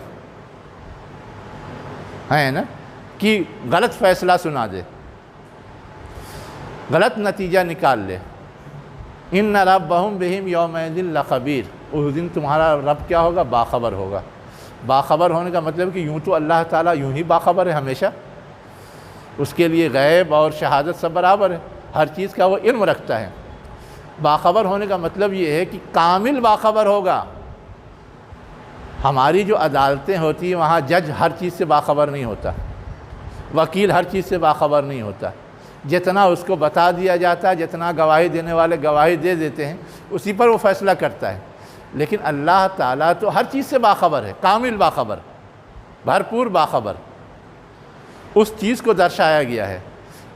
ہے نا، کہ غلط فیصلہ سنا دے، غلط نتیجہ نکال لے۔ ان ربہم بہم یومئذ لخبیر، اس دن تمہارا رب کیا ہوگا؟ باخبر ہوگا۔ باخبر ہونے کا مطلب کہ یوں تو اللہ تعالیٰ یوں ہی باخبر ہے ہمیشہ، اس کے لیے غیب اور شہادت سب برابر ہے، ہر چیز کا وہ علم رکھتا ہے۔ باخبر ہونے کا مطلب یہ ہے کہ کامل باخبر ہوگا۔ ہماری جو عدالتیں ہوتی ہیں وہاں جج ہر چیز سے باخبر نہیں ہوتا، وکیل ہر چیز سے باخبر نہیں ہوتا، جتنا اس کو بتا دیا جاتا ہے، جتنا گواہی دینے والے گواہی دے دیتے ہیں اسی پر وہ فیصلہ کرتا ہے، لیکن اللہ تعالیٰ تو ہر چیز سے باخبر ہے، کامل باخبر، بھرپور باخبر۔ اس چیز کو درشایا گیا ہے،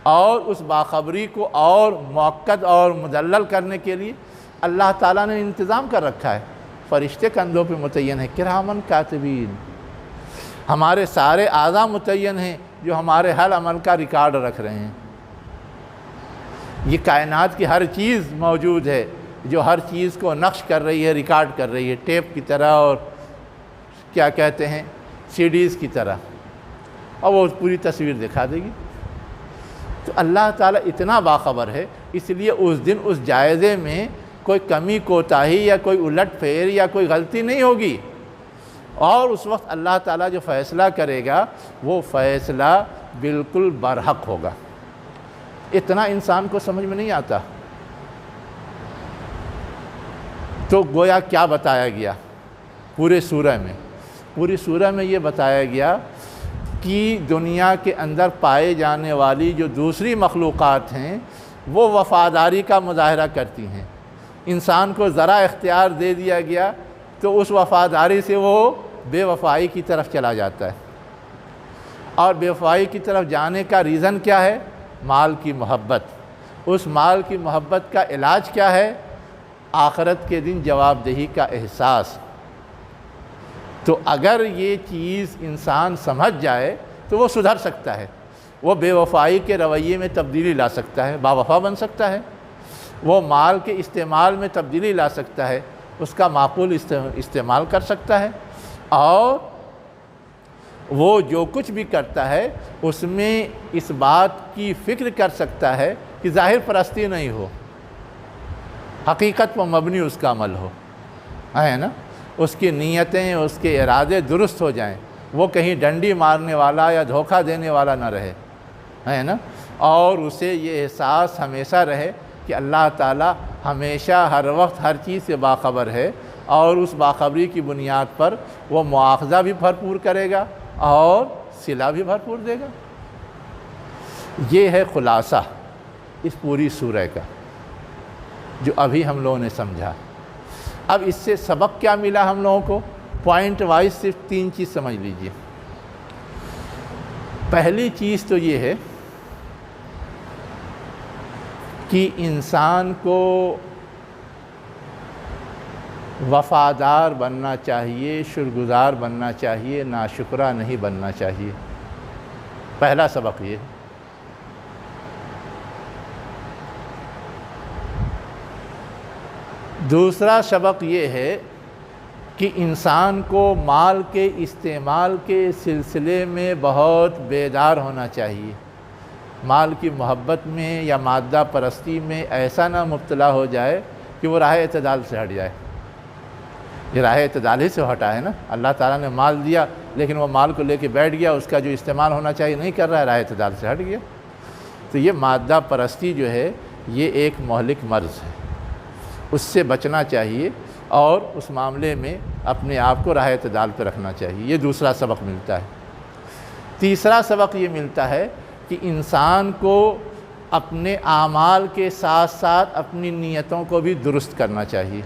اور اس باخبری کو اور مؤکد اور مدلل کرنے کے لیے اللہ تعالیٰ نے انتظام کر رکھا ہے، فرشتے کندھوں پہ متعین ہیں، کرامن کاتبین، ہمارے سارے اعضاء متعین ہیں جو ہمارے ہر عمل کا ریکارڈ رکھ رہے ہیں۔ یہ کائنات کی ہر چیز موجود ہے جو ہر چیز کو نقش کر رہی ہے، ریکارڈ کر رہی ہے، ٹیپ کی طرح اور کیا کہتے ہیں سی ڈیز کی طرح، اور وہ پوری تصویر دکھا دے گی۔ تو اللہ تعالیٰ اتنا باخبر ہے، اس لیے اس دن اس جائزے میں کوئی کمی کوتاہی یا کوئی الٹ پھیر یا کوئی غلطی نہیں ہوگی، اور اس وقت اللہ تعالیٰ جو فیصلہ کرے گا وہ فیصلہ بالکل برحق ہوگا۔ اتنا انسان کو سمجھ میں نہیں آتا۔ تو گویا کیا بتایا گیا پورے سورہ میں؟ پوری سورہ میں یہ بتایا گیا کہ دنیا کے اندر پائے جانے والی جو دوسری مخلوقات ہیں وہ وفاداری کا مظاہرہ کرتی ہیں۔ انسان کو ذرا اختیار دے دیا گیا تو اس وفاداری سے وہ بے وفائی کی طرف چلا جاتا ہے، اور بے وفائی کی طرف جانے کا ریزن کیا ہے؟ مال کی محبت۔ اس مال کی محبت کا علاج کیا ہے؟ آخرت کے دن جواب دہی کا احساس۔ تو اگر یہ چیز انسان سمجھ جائے تو وہ سدھر سکتا ہے، وہ بے وفائی کے رویے میں تبدیلی لا سکتا ہے، باوفا بن سکتا ہے، وہ مال کے استعمال میں تبدیلی لا سکتا ہے، اس کا معقول استعمال کر سکتا ہے، اور وہ جو کچھ بھی کرتا ہے اس میں اس بات کی فکر کر سکتا ہے کہ ظاہر پرستی نہیں ہو، حقیقت پر مبنی اس کا عمل ہو، ہے نا، اس کی نیتیں، اس کے ارادے درست ہو جائیں، وہ کہیں ڈنڈی مارنے والا یا دھوکہ دینے والا نہ رہے، ہے نا، اور اسے یہ احساس ہمیشہ رہے کہ اللہ تعالیٰ ہمیشہ ہر وقت ہر چیز سے باخبر ہے، اور اس باخبری کی بنیاد پر وہ مواخذہ بھی بھرپور کرے گا اور صلہ بھی بھرپور دے گا۔ یہ ہے خلاصہ اس پوری سورہ کا جو ابھی ہم لوگوں نے سمجھا۔ اب اس سے سبق کیا ملا ہم لوگوں کو؟ پوائنٹ وائز صرف 3 چیز سمجھ لیجئے۔ پہلی چیز تو یہ ہے کہ انسان کو وفادار بننا چاہیے، شکرگزار بننا چاہیے، ناشکرا نہیں بننا چاہیے۔ پہلا سبق یہ۔ دوسرا سبق یہ ہے کہ انسان کو مال کے استعمال کے سلسلے میں بہت بیدار ہونا چاہیے۔ مال کی محبت میں یا مادہ پرستی میں ایسا نہ مبتلا ہو جائے کہ وہ راہ اعتدال سے ہٹ جائے۔ یہ راہ اعتدال ہی سے ہٹا ہے نا، اللہ تعالیٰ نے مال دیا لیکن وہ مال کو لے کے بیٹھ گیا، اس کا جو استعمال ہونا چاہیے نہیں کر رہا ہے، راہ اعتدال سے ہٹ گیا۔ تو یہ مادہ پرستی جو ہے یہ ایک مہلک مرض ہے، اس سے بچنا چاہیے اور اس معاملے میں اپنے آپ کو راہ اعتدال پہ رکھنا چاہیے۔ یہ دوسرا سبق ملتا ہے۔ تیسرا سبق یہ ملتا ہے کہ انسان کو اپنے اعمال کے ساتھ ساتھ اپنی نیتوں کو بھی درست کرنا چاہیے،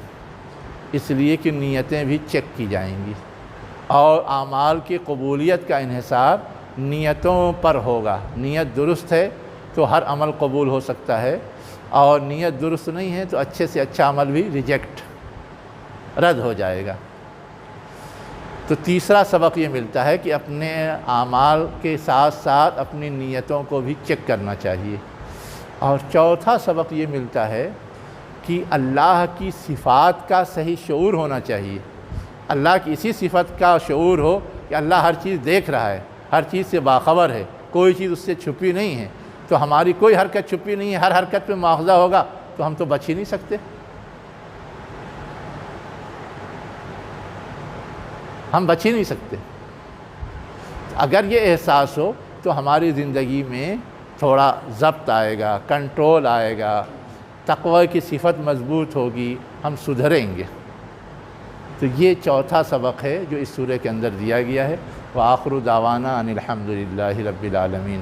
اس لیے کہ نیتیں بھی چیک کی جائیں گی اور اعمال کی قبولیت کا انحصار نیتوں پر ہوگا۔ نیت درست ہے تو ہر عمل قبول ہو سکتا ہے، اور نیت درست نہیں ہے تو اچھے سے اچھا عمل بھی ریجیکٹ، رد ہو جائے گا۔ تو تیسرا سبق یہ ملتا ہے کہ اپنے اعمال کے ساتھ ساتھ اپنی نیتوں کو بھی چیک کرنا چاہیے۔ اور چوتھا سبق یہ ملتا ہے کہ اللہ کی صفات کا صحیح شعور ہونا چاہیے۔ اللہ کی اسی صفت کا شعور ہو کہ اللہ ہر چیز دیکھ رہا ہے، ہر چیز سے باخبر ہے، کوئی چیز اس سے چھپی نہیں ہے، تو ہماری کوئی حرکت چھپی نہیں ہے، ہر حرکت پہ مواخذہ ہوگا تو ہم تو بچ ہی نہیں سکتے، ہم بچ ہی نہیں سکتے۔ اگر یہ احساس ہو تو ہماری زندگی میں تھوڑا ضبط آئے گا، کنٹرول آئے گا، تقوی کی صفت مضبوط ہوگی، ہم سدھریں گے۔ تو یہ چوتھا سبق ہے جو اس سورہ کے اندر دیا گیا ہے۔ وآخر دعوانا ان الحمد للہ رب العالمین۔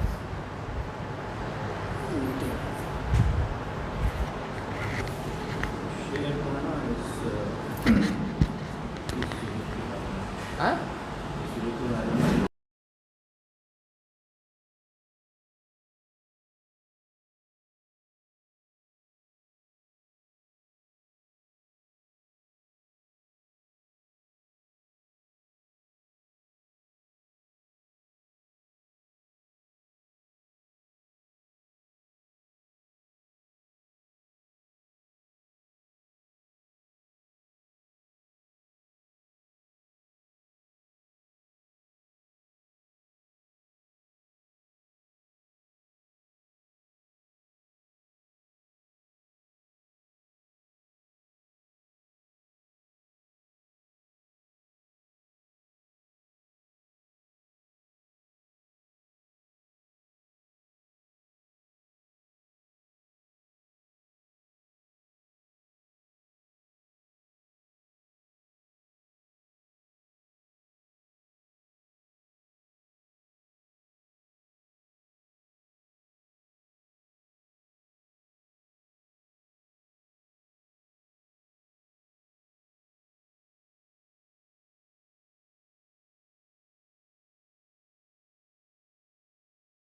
ہاں